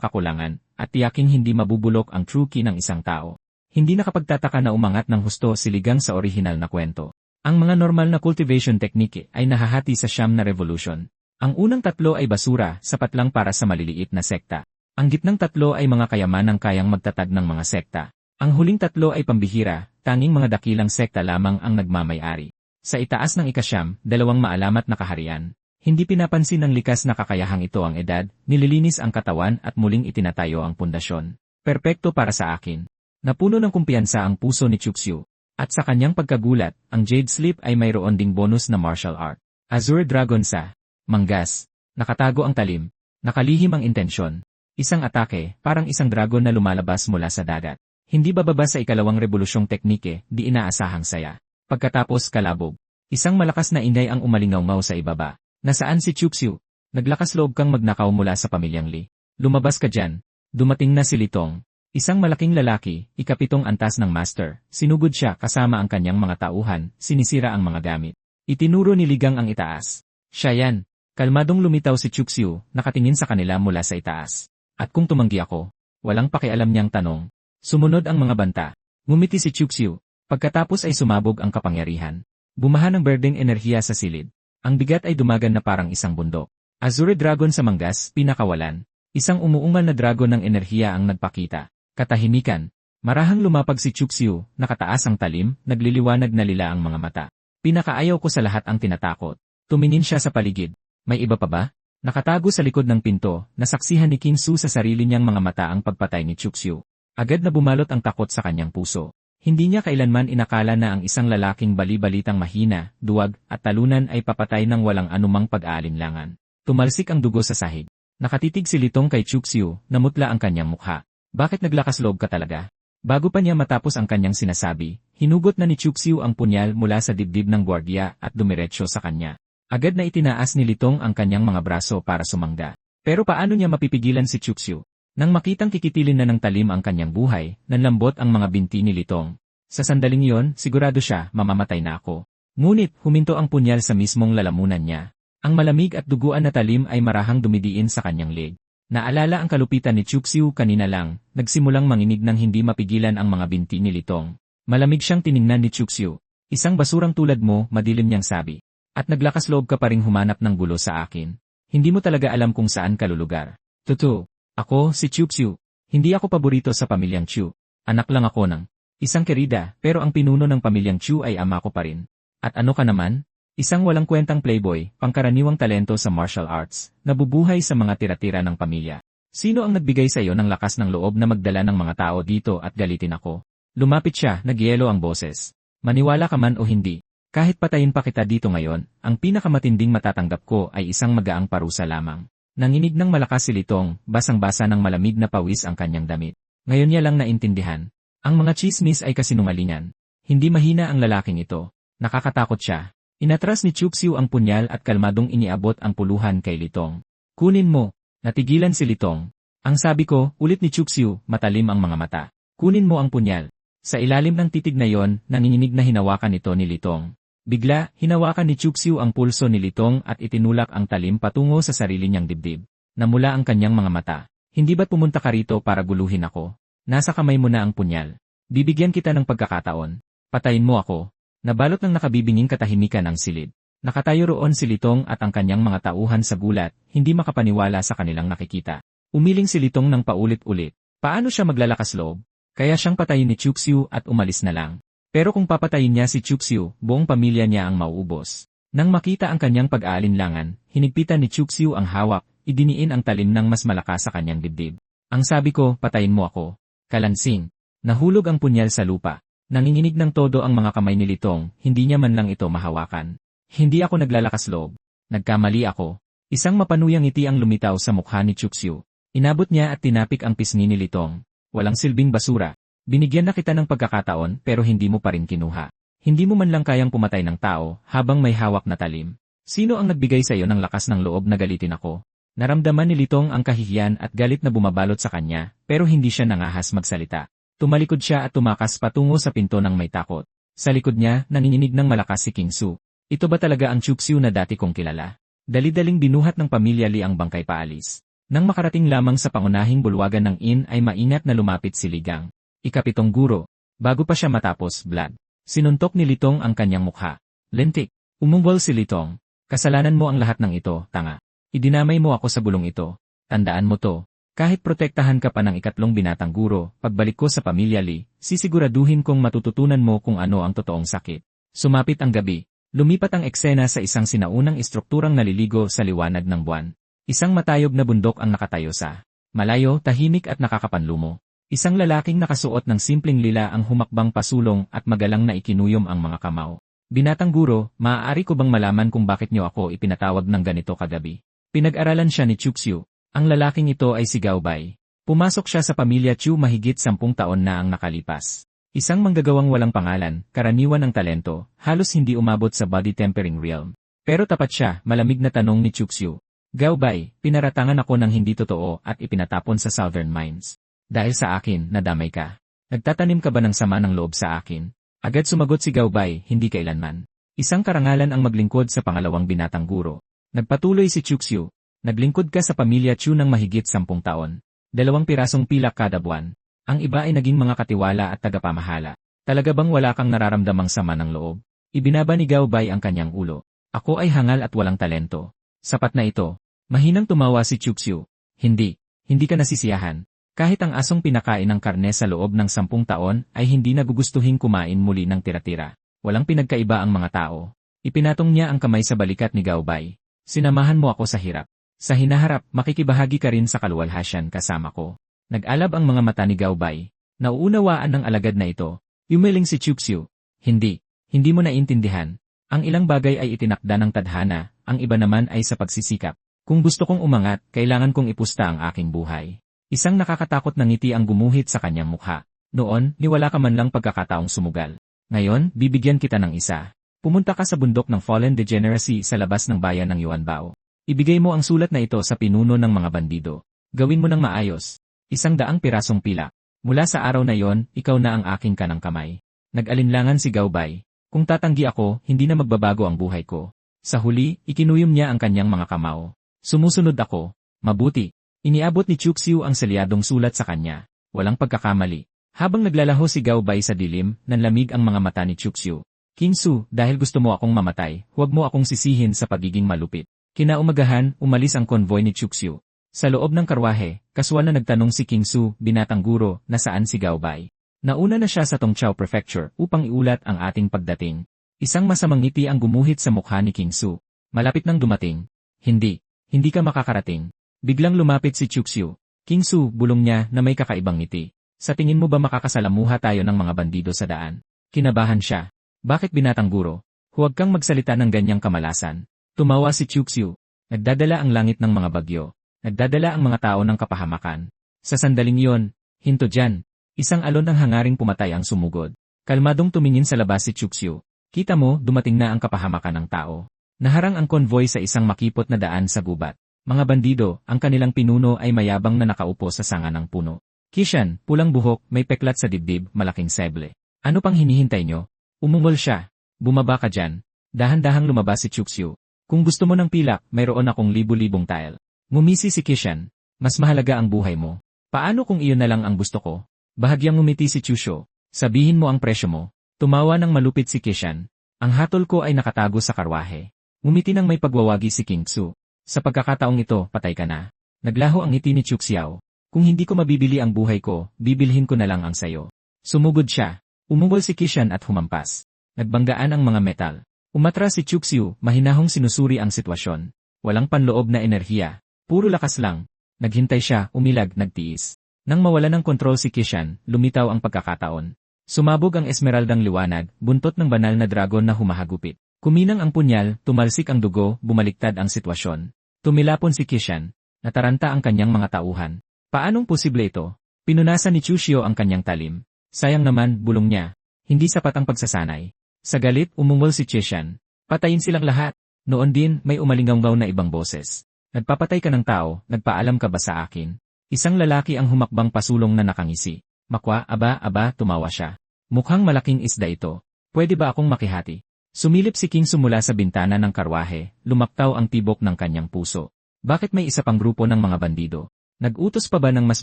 kakulangan, at tiyaking hindi mabubulok ang True Key ng isang tao. Hindi nakapagtataka na umangat ng husto si Ligang sa orihinal na kwento. Ang mga normal na cultivation technique ay nahahati sa 9 na revolution. Ang unang 3 ay basura, sapat lang para sa maliliit na sekta. Ang gitnang 3 ay mga kayamanang kayang magtatag ng mga sekta. Ang huling 3 ay pambihira, tanging mga dakilang sekta lamang ang nagmamay-ari. Sa itaas ng ika-9, 2 maalamat na kaharian. Hindi pinapansin ng likas na kakayahang ito ang edad, nililinis ang katawan at muling itinatayo ang pundasyon. Perpekto para sa akin. Napuno ng kumpiyansa ang puso ni Chuxu. At sa kanyang pagkagulat, ang Jade Sleep ay mayroon ding bonus na martial art. Azure Dragon sa Manggas. Nakatago ang talim. Nakalihim ang intensyon. Isang atake, parang isang dragon na lumalabas mula sa dagat. Hindi bababa sa ikalawang revolusyong teknike, di inaasahang saya. Pagkatapos kalabog. Isang malakas na inday ang umalingaw-ngaw sa ibaba. Nasaan si Chuxu? Naglakas loob kang magnakaw mula sa pamilyang Li. Lumabas ka dyan. Dumating na si Litong. Isang malaking lalaki, ika-7 antas ng master. Sinugod siya kasama ang kanyang mga tauhan, sinisira ang mga gamit. Itinuro ni Ligang ang itaas. Siya yan. Kalmadong lumitaw si Chuxu, nakatingin sa kanila mula sa itaas. At kung tumanggi ako, walang pakialam niyang tanong. Sumunod ang mga banta. Ngumiti si Chuxu. Pagkatapos ay sumabog ang kapangyarihan. Bumaha ng berdeng enerhiya sa silid. Ang bigat ay dumagan na parang isang bundok. Azure Dragon sa Manggas, pinakawalan. Isang umuungal na dragon ng enerhiya ang nagpakita. Katahimikan. Marahang lumapag si Chuxu, nakataas ang talim, nagliliwanag na lila ang mga mata. Pinakaayaw ko sa lahat ang tinatakot. Tumingin siya sa paligid. May iba pa ba? Nakatago sa likod ng pinto, nasaksihan ni King Su sa sarili niyang mga mata ang pagpatay ni Chuxu. Agad na bumalot ang takot sa kanyang puso. Hindi niya kailanman inakala na ang isang lalaking bali-balitang mahina, duwag, at talunan ay papatay ng walang anumang pag-aalinlangan. Tumalsik ang dugo sa sahig. Nakatitig si Litong kay Chuxu, namutla ang kanyang mukha. Bakit naglakas loob ka talaga? Bago pa niya matapos ang kanyang sinasabi, hinugot na ni Chuxu ang punyal mula sa dibdib ng gwardiya at dumiretso sa kanya. Agad na itinaas ni Litong ang kanyang mga braso para sumangga. Pero paano niya mapipigilan si Chuxu? Nang makitang kikitilin na ng talim ang kanyang buhay, nanlambot ang mga binti ni Litong. Sa sandaling iyon, sigurado siya, mamamatay na ako. Ngunit, huminto ang punyal sa mismong lalamunan niya. Ang malamig at duguan na talim ay marahang dumidiin sa kanyang leg. Naalala ang kalupitan ni Chuxu kanina lang, nagsimulang manginig ng hindi mapigilan ang mga binti ni Litong. Malamig siyang tiningnan ni Chuxu. Isang basurang tulad mo, madilim niyang sabi. At naglakas loob ka pa ring humanap ng gulo sa akin. Hindi mo talaga alam kung saan ka lulugar. Totoo. Ako, si Chuxu. Hindi ako paborito sa pamilyang Chu. Anak lang ako ng isang kerida, pero ang pinuno ng pamilyang Chu ay ama ko pa rin. At ano ka naman? Isang walang kwentang playboy, pangkaraniwang talento sa martial arts, nabubuhay sa mga tira-tira ng pamilya. Sino ang nagbigay sa iyo ng lakas ng loob na magdala ng mga tao dito at galitin ako? Lumapit siya, nagyelo ang boses. Maniwala ka man o hindi. Kahit patayin pa kita dito ngayon, ang pinakamatinding matatanggap ko ay isang magaang parusa lamang. Nanginig ng malakas si Litong, basang-basa ng malamig na pawis ang kanyang damit. Ngayon niya lang naintindihan. Ang mga chismis ay kasinungalingan. Hindi mahina ang lalaking ito. Nakakatakot siya. Inatras ni Chuxu ang punyal at kalmadong iniabot ang puluhan kay Litong. Kunin mo. Natigilan si Litong. Ang sabi ko, ulit ni Chuxu, matalim ang mga mata. Kunin mo ang punyal. Sa ilalim ng titig na yon, nanginginig na hinawakan ito ni Litong. Bigla, hinawakan ni Chuxu ang pulso ni Litong at itinulak ang talim patungo sa sarili niyang dibdib. Namula ang kanyang mga mata. Hindi ba't pumunta ka rito para guluhin ako? Nasa kamay mo na ang punyal. Bibigyan kita ng pagkakataon. Patayin mo ako. Nabalot ng nakabibinging katahimikan ang silid. Nakatayo roon si Litong at ang kanyang mga tauhan sa gulat, hindi makapaniwala sa kanilang nakikita. Umiling si Litong ng paulit-ulit. Paano siya maglalakas loob? Kaya siyang patayin ni Chuxu at umalis na lang. Pero kung papatayin niya si Chuxu, buong pamilya niya ang mauubos. Nang makita ang kanyang pag-aalinlangan, hinigpitan ni Chuxu ang hawak, idiniin ang talim ng mas malakas sa kanyang dibdib. Ang sabi ko, patayin mo ako. Kalansing. Nahulog ang punyal sa lupa. Nanginginig ng todo ang mga kamay ni Litong, hindi niya man lang ito mahawakan. Hindi ako naglalakas loob. Nagkamali ako. Isang mapanuyang ngiti ang lumitaw sa mukha ni Chuxu. Inabot niya at tinapik ang pisngi ni Litong. Walang silbing basura. Binigyan na kita ng pagkakataon pero hindi mo pa rin kinuha. Hindi mo man lang kayang pumatay ng tao habang may hawak na talim. Sino ang nagbigay sa iyo ng lakas ng loob na galitin ako? Naramdaman ni Litong ang kahihiyan at galit na bumabalot sa kanya, pero hindi siya nangahas magsalita. Tumalikod siya at tumakas patungo sa pinto ng may takot. Sa likod niya, nanginginig ng malakas si King Su. Ito ba talaga ang Chuxiu na dati kong kilala? Dali-daling binuhat ng pamilya Li ang bangkay paalis. Nang makarating lamang sa pangunahing bulwagan ng inn ay maingat na lumapit si Ligang. Ikapitong guro. Bago pa siya matapos, Vlad. Sinuntok ni Litong ang kanyang mukha. Lintik. Umumbol si Litong. Kasalanan mo ang lahat ng ito, tanga. Idinamay mo ako sa bulong ito. Tandaan mo to. Kahit protektahan ka pa ng ikatlong binatang guro, pagbalik ko sa pamilya Li, sisiguraduhin kong matututunan mo kung ano ang totoong sakit. Sumapit ang gabi. Lumipat ang eksena sa isang sinaunang istrukturang naliligo sa liwanag ng buwan. Isang matayog na bundok ang nakatayo sa malayo, tahimik at nakakapanlumo. Isang lalaking nakasuot ng simpleng lila ang humakbang pasulong at magalang na ikinuyom ang mga kamao. Binatang guro, maaari ko bang malaman kung bakit niyo ako ipinatawag ng ganito kagabi? Pinag-aralan siya ni Chuxiu. Ang lalaking ito ay si Gao Bai. Pumasok siya sa pamilya Chu mahigit 10 taon na ang nakalipas. Isang manggagawang walang pangalan, karaniwan ang talento, halos hindi umabot sa body tempering realm. Pero tapat siya, malamig na tanong ni Chuxiu. Gao Bai, pinaratangan ako ng hindi totoo at ipinatapon sa Southern Mines. Dahil sa akin, nadamay ka. Nagtatanim ka ba ng sama ng loob sa akin? Agad sumagot si Gao Bai, hindi kailanman. Isang karangalan ang maglingkod sa pangalawang binatang guro. Nagpatuloy si Chuxiu. Naglingkod ka sa pamilya Chu ng mahigit 10 taon. 2 pirasong pilak kada buwan. Ang iba ay naging mga katiwala at tagapamahala. Talaga bang wala kang nararamdamang sama ng loob? Ibinaba ni Gao Bai ang kanyang ulo. Ako ay hangal at walang talento. Sapat na ito. Mahinang tumawa si Chuxiu. Hindi ka nasisiyahan. Kahit ang asong pinakain ng karne sa loob ng 10 taon ay hindi nagugustuhin kumain muli ng tira-tira. Walang pinagkaiba ang mga tao. Ipinatong niya ang kamay sa balikat ni Gao Bai. Sinamahan mo ako sa hirap. Sa hinaharap, makikibahagi ka rin sa kaluwalhasyan kasama ko. Nag-alab ang mga mata ni Gao Bai. Nauunawaan ng alagad na ito. Yumiling si Chuxiu. Hindi mo naiintindihan. Ang ilang bagay ay itinakda ng tadhana, ang iba naman ay sa pagsisikap. Kung gusto kong umangat, kailangan kong ipusta ang aking buhay. Isang nakakatakot na ngiti ang gumuhit sa kanyang mukha. Noon, niwala ka man lang pagkakataong sumugal. Ngayon, bibigyan kita ng isa. Pumunta ka sa bundok ng Fallen Degeneracy sa labas ng bayan ng Yuanbao. Ibigay mo ang sulat na ito sa pinuno ng mga bandido. Gawin mo ng maayos. 100 pirasong pilak. Mula sa araw na yon, ikaw na ang aking kanang kamay. Nag-alinlangan si Gao Bai. Kung tatanggi ako, hindi na magbabago ang buhay ko. Sa huli, ikinuyom niya ang kanyang mga kamao. Sumusunod ako. Mabuti. Iniabot ni Chuxiu ang selyadong sulat sa kanya. Walang pagkakamali. Habang naglalaho si Gao Bai sa dilim, nanlamig ang mga mata ni Chuxiu. King Su, dahil gusto mo akong mamatay, huwag mo akong sisihin sa pagiging malupit. Kinaumagahan, umalis ang konvoy ni Chuxiu. Sa loob ng karwahe, kaswal na nagtanong si King Su, binatang guro, nasaan si Gao Bai. Nauna na siya sa Tongchao Prefecture upang iulat ang ating pagdating. Isang masamang ngiti ang gumuhit sa mukha ni King Su. Malapit nang dumating. Hindi ka makakarating. Biglang lumapit si Chuxiu. King Su, bulong niya na may kakaibang ngiti. Sa tingin mo ba makakasalamuha tayo ng mga bandido sa daan? Kinabahan siya. Bakit binatang guro? Huwag kang magsalita ng ganyang kamalasan. Tumawa si Chuxiu. Nagdadala ang langit ng mga bagyo. Nagdadala ang mga tao ng kapahamakan. Sa sandaling iyon, hinto dyan. Isang alon ng hangaring pumatay ang sumugod. Kalmadong tumingin sa labas si Chuxiu. Kita mo, dumating na ang kapahamakan ng tao. Naharang ang konvoy sa isang makipot na daan sa gubat. Mga bandido, ang kanilang pinuno ay mayabang na nakaupo sa sanga ng puno. Kishan, pulang buhok, may peklat sa dibdib, malaking seble. Ano pang hinihintay nyo? Umungol siya. Bumaba ka dyan. Dahan-dahang lumabas si Chuxiu. Kung gusto mo ng pilak, mayroon akong libu-libong tile. Ngumisi si Kishan. Mas mahalaga ang buhay mo. Paano kung iyon na lang ang gusto ko? Bahagyang ngumiti si Chusho. Sabihin mo ang presyo mo. Tumawa ng malupit si Kishan. Ang hatol ko ay nakatago sa karwahe. Ngumiti ng may pagwawagi si King Su. Sa pagkakataong ito, patay ka na. Naglaho ang ngiti ni Chuxiao. Kung hindi ko mabibili ang buhay ko, bibilhin ko na lang ang sayo. Sumugod siya. Umungol si Kishan at humampas. Nagbanggaan ang mga metal. Umatras si Chuxiu, mahinahong sinusuri ang sitwasyon. Walang panloob na enerhiya. Puro lakas lang. Naghintay siya, umilag, nagtiis. Nang mawala ng kontrol si Kishan, lumitaw ang pagkakataon. Sumabog ang esmeraldang liwanag, buntot ng banal na dragon na humahagupit. Kuminang ang punyal, tumalsik ang dugo, bumaliktad ang sitwasyon. Tumilapon si Kishan. Nataranta ang kanyang mga tauhan. Paanong posible ito? Pinunasan ni Chushio ang kanyang talim. Sayang naman, bulong niya. Hindi sapat ang pagsasanay. Sa galit, umungol si Kishan. Patayin silang lahat. Noon din, may umalinggaw na ibang boses. Nagpapatay ka ng tao, nagpaalam ka ba sa akin? Isang lalaki ang humakbang pasulong na nakangisi. Makwa, aba, tumawa siya. Mukhang malaking isda ito. Pwede ba akong makihati? Sumilip si King mula sa bintana ng karwahe, lumaktaw ang tibok ng kanyang puso. Bakit may isa pang grupo ng mga bandido? Nag-utos pa ba ng mas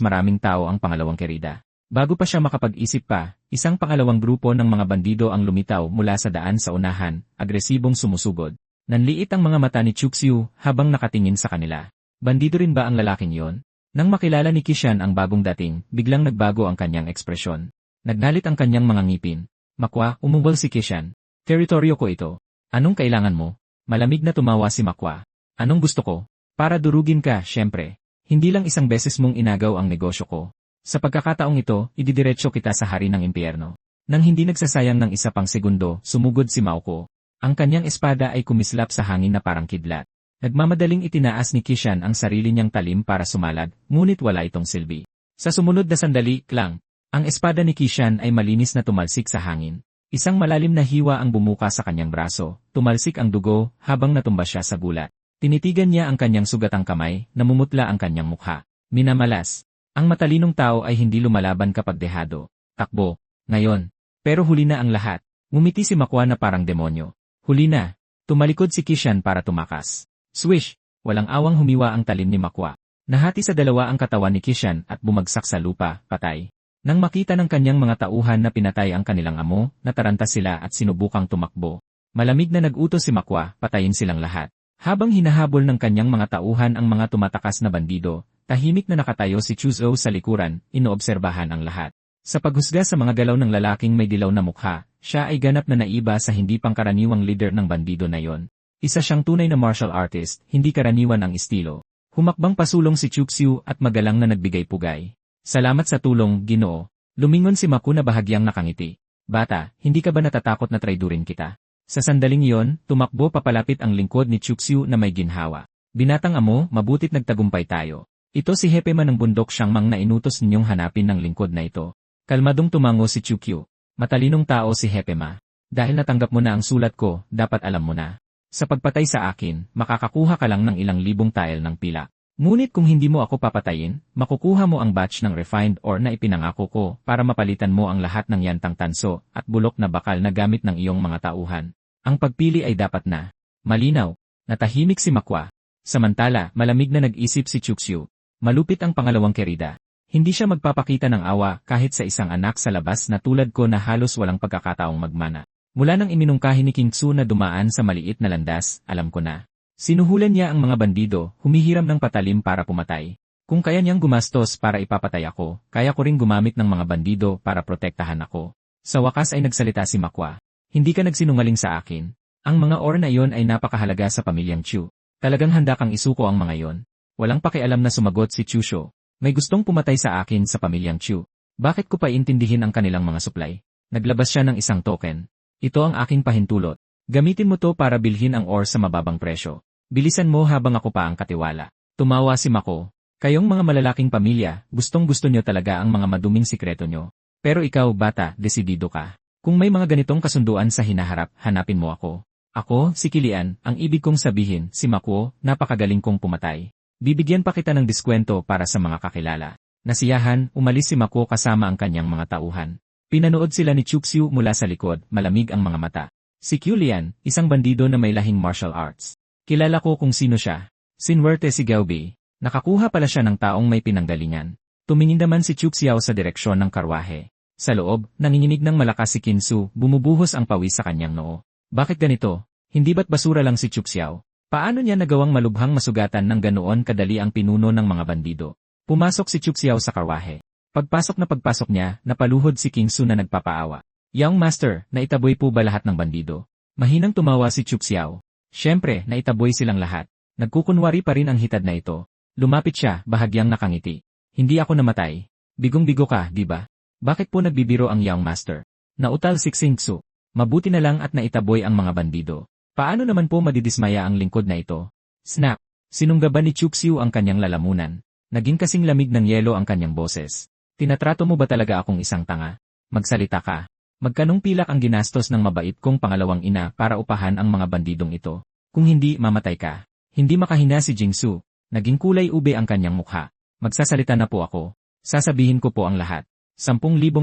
maraming tao ang pangalawang kerida? Bago pa siya makapag-isip pa, isang pangalawang grupo ng mga bandido ang lumitaw mula sa daan sa unahan, agresibong sumusugod. Nanliit ang mga mata ni Chuxiu habang nakatingin sa kanila. Bandido rin ba ang lalaking yon? Nang makilala ni Kishan ang bagong dating, biglang nagbago ang kanyang ekspresyon. Nagdalit ang kanyang mga ngipin. Makwa, umungol si Kishan. Teritoryo ko ito. Anong kailangan mo? Malamig na tumawa si Makwa. Anong gusto ko? Para durugin ka, syempre. Hindi lang isang beses mong inagaw ang negosyo ko. Sa pagkakataong ito, ididiretso kita sa hari ng impyerno. Nang hindi nagsasayang ng isa pang segundo, sumugod si Maoko. Ang kanyang espada ay kumislap sa hangin na parang kidlat. Nagmamadaling itinaas ni Kishan ang sarili niyang talim para sumalag, ngunit wala itong silbi. Sa sumunod na sandali, klang. Ang espada ni Kishan ay malinis na tumalsik sa hangin. Isang malalim na hiwa ang bumuka sa kanyang braso, tumalsik ang dugo habang natumba siya sa gulat. Tinitigan niya ang kanyang sugatang kamay, namumutla ang kanyang mukha. Minamalas. Ang matalinong tao ay hindi lumalaban kapag dehado. Takbo. Ngayon. Pero huli na ang lahat. Ngumiti si Makwa na parang demonyo. Huli na. Tumalikod si Kishan para tumakas. Swish! Walang awang humiwa ang talim ni Makwa. Nahati sa dalawa ang katawan ni Kishan at bumagsak sa lupa, patay. Nang makita ng kanyang mga tauhan na pinatay ang kanilang amo, nataranta sila at sinubukang tumakbo. Malamig na nag-utos si Makwa, patayin silang lahat. Habang hinahabol ng kanyang mga tauhan ang mga tumatakas na bandido, tahimik na nakatayo si Chuzhou sa likuran, inoobserbahan ang lahat. Sa paghusga sa mga galaw ng lalaking may dilaw na mukha, siya ay ganap na naiba sa hindi pangkaraniwang leader ng bandido na yon. Isa siyang tunay na martial artist, hindi karaniwan ang estilo. Humakbang pasulong si Chuxiu at magalang na nagbigay pugay. Salamat sa tulong, Ginoo. Lumingon si Maku na bahagyang nakangiti. Bata, hindi ka ba natatakot na traidurin kita? Sa sandaling iyon, tumakbo papalapit ang lingkod ni Chuxiu na may ginhawa. Binatang amo, mabutit nagtagumpay tayo. Ito si Hepema ng bundok Xiangmang na inutos ninyong hanapin ng lingkod na ito. Kalmadong tumango si Chuxiu. Matalinong tao si Hepema. Dahil natanggap mo na ang sulat ko, dapat alam mo na. Sa pagpatay sa akin, makakakuha ka lang ng ilang libong tile ng pila. Ngunit kung hindi mo ako papatayin, makukuha mo ang batch ng refined ore na ipinangako ko para mapalitan mo ang lahat ng yantang tanso at bulok na bakal na gamit ng iyong mga tauhan. Ang pagpili ay dapat na. Malinaw. Natahimik si Makwa. Samantala, malamig na nag-isip si Chuxiu. Malupit ang pangalawang kerida. Hindi siya magpapakita ng awa kahit sa isang anak sa labas na tulad ko na halos walang pagkakataong magmana. Mula nang iminungkahi ni King Su na dumaan sa maliit na landas, alam ko na. Sinuhulan niya ang mga bandido, humihiram ng patalim para pumatay. Kung kaya niyang gumastos para ipapatay ako, kaya ko ring gumamit ng mga bandido para protektahan ako. Sa wakas ay nagsalita si Makwa. Hindi ka nagsinungaling sa akin. Ang mga ore na iyon ay napakahalaga sa pamilyang Chu. Talagang handa kang isuko ang mga iyon. Walang pakialam na sumagot si Chusho. May gustong pumatay sa akin sa pamilyang Chu. Bakit ko pa intindihin ang kanilang mga supply? Naglabas siya ng isang token. Ito ang aking pahintulot. Gamitin mo to para bilhin ang ore sa mababang presyo. Bilisan mo habang ako pa ang katiwala. Tumawa si Mako. Kayong mga malalaking pamilya, gustong-gusto nyo talaga ang mga maduming sikreto nyo. Pero ikaw, bata, desidido ka. Kung may mga ganitong kasunduan sa hinaharap, hanapin mo ako. Ako, si Kilian, ang ibig kong sabihin, si Mako, napakagaling kong pumatay. Bibigyan pa kita ng diskwento para sa mga kakilala. Nasiyahan, umalis si Mako kasama ang kanyang mga tauhan. Pinanood sila ni Chuxiu mula sa likod, malamig ang mga mata. Si Kilian, isang bandido na may lahing martial arts. Kilala ko kung sino siya. Sinwerte si Gaobi. Nakakuha pala siya ng taong may pinanggalingan. Tumingin naman si Chuxiao sa direksyon ng karwahe. Sa loob, nanginginig ng malakas si Kinsu, bumubuhos ang pawis sa kanyang noo. Bakit ganito? Hindi ba't basura lang si Chuxiao? Paano niya nagawang malubhang masugatan ng ganoon kadali ang pinuno ng mga bandido? Pumasok si Chuxiao sa karwahe. Pagpasok niya, napaluhod si Kinsu na nagpapaawa. Young Master, naitaboy po ba lahat ng bandido? Mahinang tumawa si Chuxiao. Siyempre, naitaboy silang lahat. Nagkukunwari pa rin ang hitad na ito. Lumapit siya, bahagyang nakangiti. Hindi ako namatay. Bigong-bigo ka, di ba? Bakit po nagbibiro ang Young Master? Nautal si Xingsu. Mabuti na lang at naitaboy ang mga bandido. Paano naman po madidismaya ang lingkod na ito? Snap! Sinunggaban ni Chuxiu ang kanyang lalamunan. Naging kasing lamig ng yelo ang kanyang boses. Tinatrato mo ba talaga akong isang tanga? Magsalita ka. Magkanong pilak ang ginastos ng mabait kong pangalawang ina para upahan ang mga bandidong ito? Kung hindi, mamatay ka. Hindi makahina si Jingsu. Naging kulay ube ang kanyang mukha. Magsasalita na po ako. Sasabihin ko po ang lahat. 10,000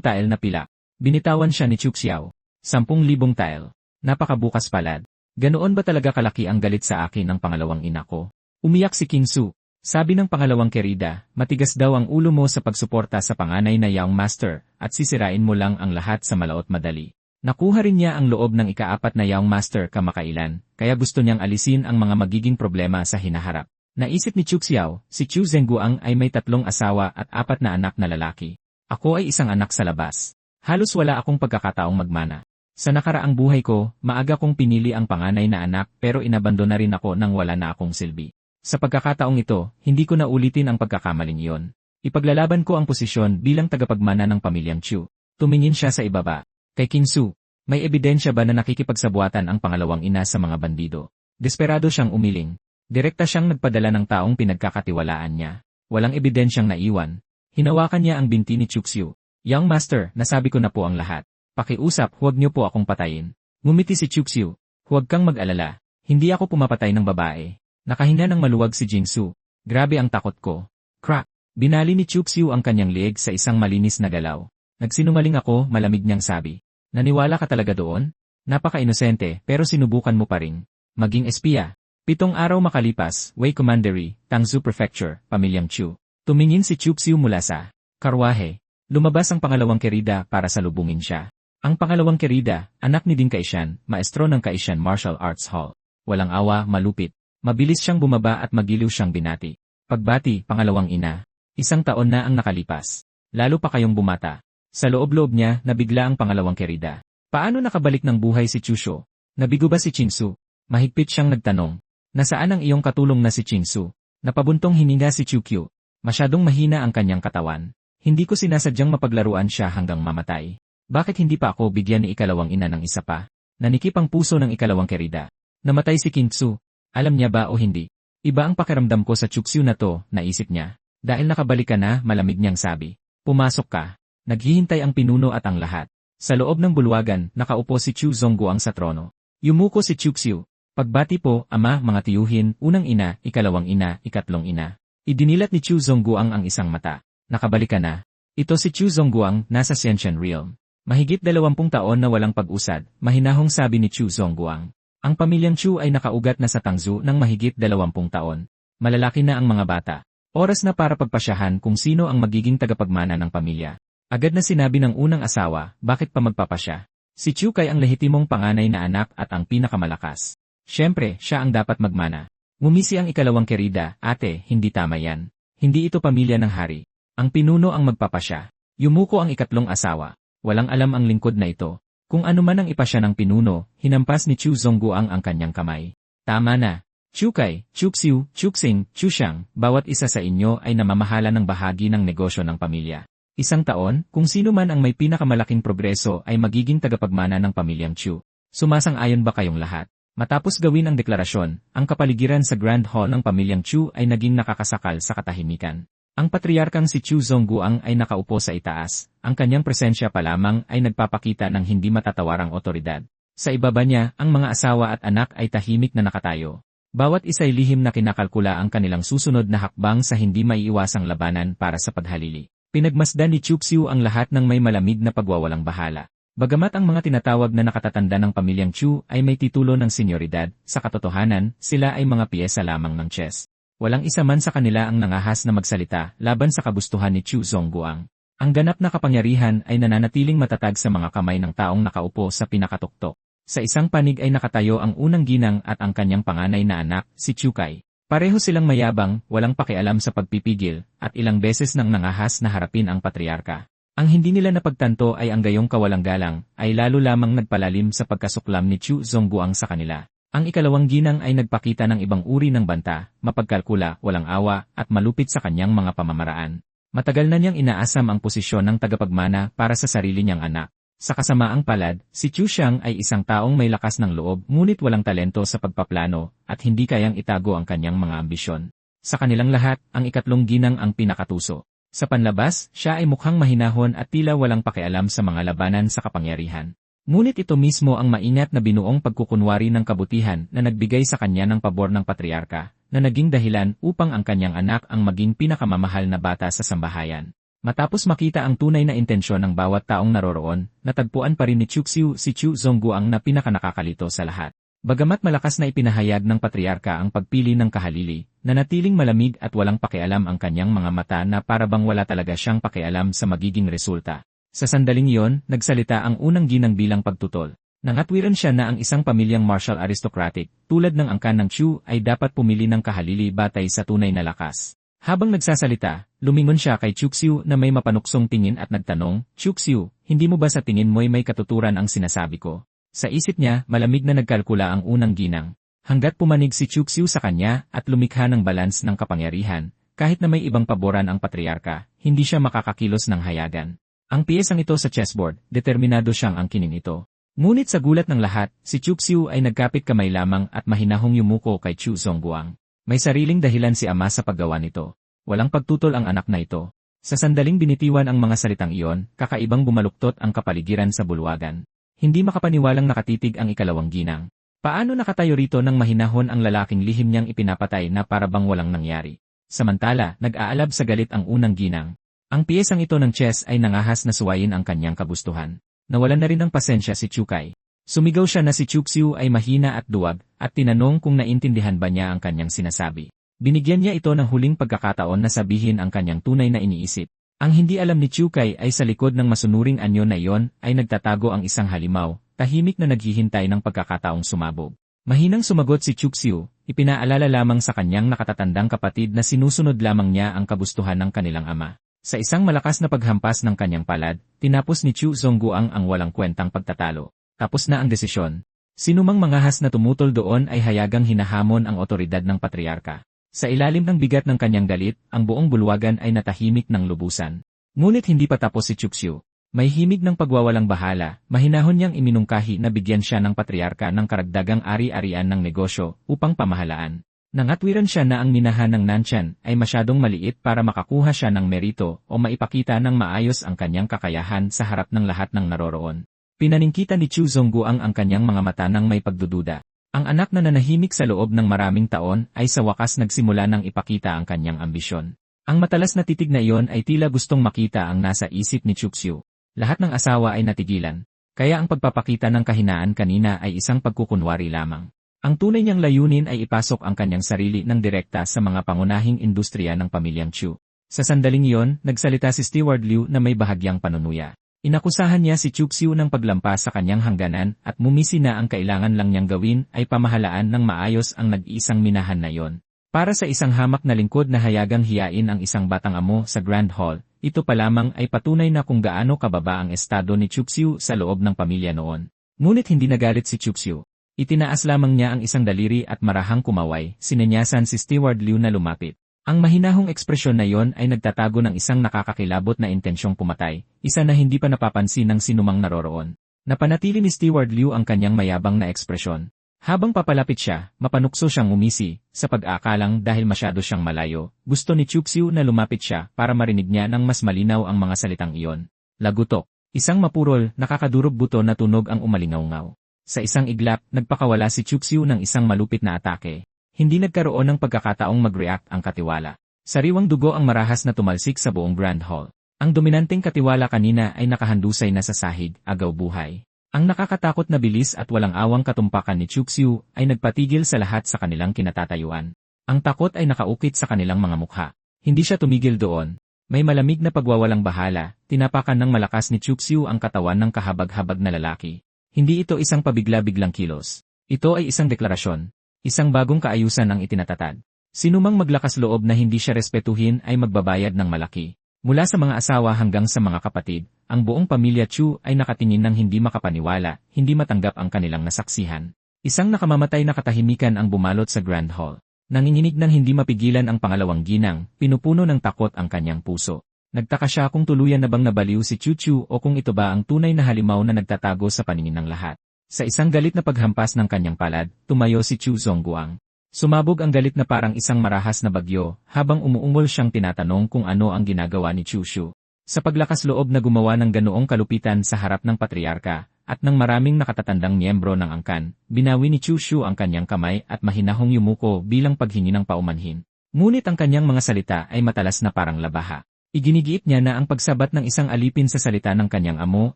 tile na pila. Binitawan siya ni Chuxiao. 10,000 tile. Napakabukas palad. Ganoon ba talaga kalaki ang galit sa akin ng pangalawang ina ko? Umiyak si King Su. Sabi ng pangalawang kerida, matigas daw ang ulo mo sa pagsuporta sa panganay na Young Master, at sisirain mo lang ang lahat sa malaot madali. Nakuha rin niya ang loob ng ikaapat na Young Master kamakailan, kaya gusto niyang alisin ang mga magiging problema sa hinaharap. Naisip ni Chu Xiao, si Chu Zhenguang ay may 3 asawa at 4 na anak na lalaki. Ako ay isang anak sa labas. Halos wala akong pagkakataong magmana. Sa nakaraang buhay ko, maaga kong pinili ang panganay na anak pero inabandona rin ako nang wala na akong silbi. Sa pagkakataong ito, hindi ko na ulitin ang pagkakamaling iyon. Ipaglalaban ko ang posisyon bilang tagapagmana ng pamilyang Chu. Tumingin siya sa ibaba. Kay King Su, may ebidensya ba na nakikipagsabuatan ang pangalawang ina sa mga bandido? Desperado siyang umiling. Direkta siyang nagpadala ng taong pinagkakatiwalaan niya. Walang ebidensyang naiwan. Hinawakan niya ang binti ni Chu Xiu. Young Master, nasabi ko na po ang lahat. Pakiusap, huwag niyo po akong patayin. Ngumiti si Chu Xiu. Huwag kang mag-alala. Hindi ako pumapatay ng babae. Nakahinga ng maluwag si Jingsu. Grabe ang takot ko. Crack! Binali ni Chu Xiu ang kanyang leeg sa isang malinis na galaw. Nagsinungaling ako, malamig niyang sabi. Naniwala ka talaga doon? Napaka-inosente, pero sinubukan mo pa rin. Maging espiya. 7 araw makalipas, Wei Commandery, Tangzu Prefecture, pamilyang Chu. Tumingin si Chu Xiu mula sa karwahe. Lumabas ang pangalawang kerida para salubungin siya. Ang pangalawang kerida, anak ni Ding Kaishan, maestro ng Kaishan Martial Arts Hall. Walang awa, malupit. Mabilis siyang bumaba at magiliw siyang binati. Pagbati, pangalawang ina. 1 taon na ang nakalipas. Lalo pa kayong bumata. Sa loob-loob niya, nabigla ang pangalawang kerida. Paano nakabalik ng buhay si Chusho? Nabigo ba si Chinsu? Mahigpit siyang nagtanong. Nasaan ang iyong katulong na si Chinsu? Napabuntong hininga si Chukyu. Masyadong mahina ang kanyang katawan. Hindi ko sinasadyang mapaglaruan siya hanggang mamatay. Bakit hindi pa ako bigyan ni ikalawang ina ng isa pa? Nanikip ang puso ng ikalawang kerida. Namatay si King Su. Alam niya ba o hindi? Iba ang pakiramdam ko sa Chukyu na to, naisip niya. Dahil nakabalik ka na, malamig niyang sabi. Pumasok ka. Naghihintay ang pinuno at ang lahat. Sa loob ng bulwagan, nakaupo si Chu Zongguang sa trono. Yumuko si Chukyu. Pagbati po, ama, mga tiyuhin, unang ina, ikalawang ina, ikatlong ina. Idinilat ni Chu Zongguang ang isang mata. Nakabalik ka na. Ito si Chu Zongguang, nasa Xianshan Realm. Mahigit 20 taon na walang pag-usad, mahinahong sabi ni Chu Zongguang. Ang pamilyang Chu ay nakaugat na sa Tangzu ng mahigit 20 taon. Malalaki na ang mga bata. Oras na para pagpasyahan kung sino ang magiging tagapagmana ng pamilya. Agad na sinabi ng unang asawa, bakit pa magpapasya? Si Chu Kai ang lehitimong panganay na anak at ang pinakamalakas. Siyempre, siya ang dapat magmana. Ngumisi ang ikalawang kerida, ate, hindi tama yan. Hindi ito pamilya ng hari. Ang pinuno ang magpapasya. Yumuko ang ikatlong asawa. Walang alam ang lingkod na ito. Kung ano man ang ipasya ng pinuno, hinampas ni Chu Zongguang ang kanyang kamay. Tama na. Chu Kai, Chu Xiu, Chu Xing, Chu Xiang, bawat isa sa inyo ay namamahala ng bahagi ng negosyo ng pamilya. 1 taon, kung sino man ang may pinakamalaking progreso ay magiging tagapagmana ng pamilyang Chu. Sumasang-ayon ba kayong lahat? Matapos gawin ang deklarasyon, ang kapaligiran sa Grand Hall ng pamilyang Chu ay naging nakakasakal sa katahimikan. Ang patriarkang si Chu Zongguang ay nakaupo sa itaas, ang kanyang presensya pa lamang ay nagpapakita ng hindi matatawarang otoridad. Sa ibaba niya, ang mga asawa at anak ay tahimik na nakatayo. Bawat isa'y lihim na kinakalkula ang kanilang susunod na hakbang sa hindi maiiwasang labanan para sa paghalili. Pinagmasdan ni Chu Xiu ang lahat ng may malamig na pagwawalang bahala. Bagamat ang mga tinatawag na nakatatanda ng pamilyang Chu ay may titulo ng senyoridad, sa katotohanan, sila ay mga piyesa lamang ng chess. Walang isa man sa kanila ang nangahas na magsalita laban sa kagustuhan ni Chu Zongguang. Ang ganap na kapangyarihan ay nananatiling matatag sa mga kamay ng taong nakaupo sa pinakatuktok. Sa isang panig ay nakatayo ang unang ginang at ang kanyang panganay na anak, si Chu Kai. Pareho silang mayabang, walang pakialam sa pagpipigil, at ilang beses nang nangahas na harapin ang patriarka. Ang hindi nila napagtanto ay ang gayong kawalang galang, ay lalo lamang nagpalalim sa pagkasuklam ni Chu Zongguang sa kanila. Ang ikalawang ginang ay nagpakita ng ibang uri ng banta, mapagkalkula, walang awa, at malupit sa kanyang mga pamamaraan. Matagal na niyang inaasam ang posisyon ng tagapagmana para sa sarili niyang anak. Sa kasamaang palad, si Chu Xiang ay isang taong may lakas ng loob ngunit walang talento sa pagpaplano at hindi kayang itago ang kanyang mga ambisyon. Sa kanilang lahat, ang ikatlong ginang ang pinakatuso. Sa panlabas, siya ay mukhang mahinahon at tila walang pakialam sa mga labanan sa kapangyarihan. Ngunit ito mismo ang maingat na binuong pagkukunwari ng kabutihan na nagbigay sa kanya ng pabor ng patriarka, na naging dahilan upang ang kanyang anak ang maging pinakamamahal na bata sa sambahayan. Matapos makita ang tunay na intensyon ng bawat taong naroroon, natagpuan pa rin ni Chuxiu si Chu Zongguang na pinakanakakalito sa lahat. Bagamat malakas na ipinahayag ng patriarka ang pagpili ng kahalili, nanatiling malamig at walang pakialam ang kanyang mga mata na parabang wala talaga siyang pakialam sa magiging resulta. Sa sandaling iyon, nagsalita ang unang ginang bilang pagtutol. Nangatwiran siya na ang isang pamilyang martial aristocratic, tulad ng angkan ng Chu, ay dapat pumili ng kahalili batay sa tunay na lakas. Habang nagsasalita, lumingon siya kay Chuxiu na may mapanuksong tingin at nagtanong, Chuxiu, hindi mo ba sa tingin mo'y may katuturan ang sinasabi ko? Sa isip niya, malamig na nagkalkula ang unang ginang. Hanggat pumanig si Chuxiu sa kanya at lumikha ng balans ng kapangyarihan, kahit na may ibang paboran ang patriarka, hindi siya makakakilos ng hayagan. Ang piyesang ito sa chessboard, determinado siyang angkinin ito. Ngunit sa gulat ng lahat, si Chuxiu ay nagkapit kamay lamang at mahinahong yumuko kay Chu Zongguang. May sariling dahilan si ama sa paggawa nito. Walang pagtutol ang anak na ito. Sa sandaling binitiwan ang mga salitang iyon, kakaibang bumaluktot ang kapaligiran sa bulwagan. Hindi makapaniwalang nakatitig ang ikalawang ginang. Paano nakatayo rito ng mahinahon ang lalaking lihim niyang ipinapatay na parabang walang nangyari? Samantala, nag-aalab sa galit ang unang ginang. Ang piyesang ito ng chess ay nangahas na suwayin ang kanyang kagustuhan. Nawalan na rin ng pasensya si Chukai. Sumigaw siya na si Chuxiu ay mahina at duwag, at tinanong kung naintindihan ba niya ang kanyang sinasabi. Binigyan niya ito ng huling pagkakataon na sabihin ang kanyang tunay na iniisip. Ang hindi alam ni Chukai ay sa likod ng masunuring anyo na iyon ay nagtatago ang isang halimaw, tahimik na naghihintay ng pagkakataong sumabog. Mahinang sumagot si Chuxiu, ipinaalala lamang sa kanyang nakatatandang kapatid na sinusunod lamang niya ang kagustuhan ng kanilang ama. Sa isang malakas na paghampas ng kanyang palad, tinapos ni Chu Zongguang ang walang kwentang pagtatalo. Tapos na ang desisyon. Sinumang mangahas na tumutol doon ay hayagang hinahamon ang otoridad ng patriarka. Sa ilalim ng bigat ng kanyang galit, ang buong bulwagan ay natahimik ng lubusan. Ngunit hindi pa tapos si Chuxiu. May himig ng pagwawalang bahala, mahinahon niyang iminungkahi na bigyan siya ng patriarka ng karagdagang ari-arian ng negosyo upang pamahalaan. Nangatwiran siya na ang minahan ng Nanshan ay masyadong maliit para makakuha siya ng merito o maipakita ng maayos ang kanyang kakayahan sa harap ng lahat ng naroroon. Pinaningkita ni Chu Zongguang ang kanyang mga mata ng may pagdududa. Ang anak na nanahimik sa loob ng maraming taon ay sa wakas nagsimula ng ipakita ang kanyang ambisyon. Ang matalas na titig na iyon ay tila gustong makita ang nasa isip ni Chuxiu. Lahat ng asawa ay natigilan. Kaya ang pagpapakita ng kahinaan kanina ay isang pagkukunwari lamang. Ang tunay niyang layunin ay ipasok ang kanyang sarili ng direkta sa mga pangunahing industriya ng pamilyang Chu. Sa sandaling iyon, nagsalita si Steward Liu na may bahagyang panunuya. Inakusahan niya si Chuxiu ng paglampas sa kanyang hangganan at mumisi na ang kailangan lang niyang gawin ay pamahalaan ng maayos ang nag-iisang minahan na iyon. Para sa isang hamak na lingkod na hayagang hiyain ang isang batang amo sa Grand Hall, ito pa lamang ay patunay na kung gaano kababa ang estado ni Chuxiu sa loob ng pamilya noon. Ngunit hindi nagalit si Chuxiu. Itinaas lamang niya ang isang daliri at marahang kumaway, sinenyasan si Steward Liu na lumapit. Ang mahinahong ekspresyon na iyon ay nagtatago ng isang nakakakilabot na intensyong pumatay, isa na hindi pa napapansin ng sinumang naroroon. Napanatili ni Steward Liu ang kanyang mayabang na ekspresyon. Habang papalapit siya, mapanukso siyang umisi, sa pag-aakalang dahil masyado siyang malayo, gusto ni Chuxiu na lumapit siya para marinig niya ng mas malinaw ang mga salitang iyon. Lagutok. Isang mapurol, nakakadurog buto na tunog ang umalingaw-ngaw. Sa isang iglap, nagpakawala si Chuxiu ng isang malupit na atake. Hindi nagkaroon ng pagkakataong mag-react ang katiwala. Sariwang dugo ang marahas na tumalsik sa buong Grand Hall. Ang dominanteng katiwala kanina ay nakahandusay na sa sahig, agaw buhay. Ang nakakatakot na bilis at walang awang katumpakan ni Chuxiu ay nagpatigil sa lahat sa kanilang kinatatayuan. Ang takot ay nakaukit sa kanilang mga mukha. Hindi siya tumigil doon. May malamig na pagwawalang bahala, tinapakan ng malakas ni Chuxiu ang katawan ng kahabag-habag na lalaki. Hindi ito isang pabigla-biglang kilos. Ito ay isang deklarasyon. Isang bagong kaayusan ang itinatatag. Sinumang maglakas loob na hindi siya respetuhin ay magbabayad ng malaki. Mula sa mga asawa hanggang sa mga kapatid, ang buong pamilya Chu ay nakatingin ng hindi makapaniwala, hindi matanggap ang kanilang nasaksihan. Isang nakamamatay na katahimikan ang bumalot sa Grand Hall. Nanginginig ng hindi mapigilan ang pangalawang ginang, pinupuno ng takot ang kanyang puso. Nagtaka siya kung tuluyan na bang nabaliw si Chuchu o kung ito ba ang tunay na halimaw na nagtatago sa paningin ng lahat. Sa isang galit na paghampas ng kanyang palad, tumayo si Chu Zongguang. Sumabog ang galit na parang isang marahas na bagyo, habang umuungol siyang tinatanong kung ano ang ginagawa ni Chushu. Sa paglakas loob na gumawa ng ganoong kalupitan sa harap ng patriarka, at ng maraming nakatatandang miyembro ng angkan, binawi ni Chushu ang kanyang kamay at mahinahong yumuko bilang paghingi ng paumanhin. Ngunit ang kanyang mga salita ay matalas na parang labaha. Iginigiit niya na ang pagsabat ng isang alipin sa salita ng kanyang amo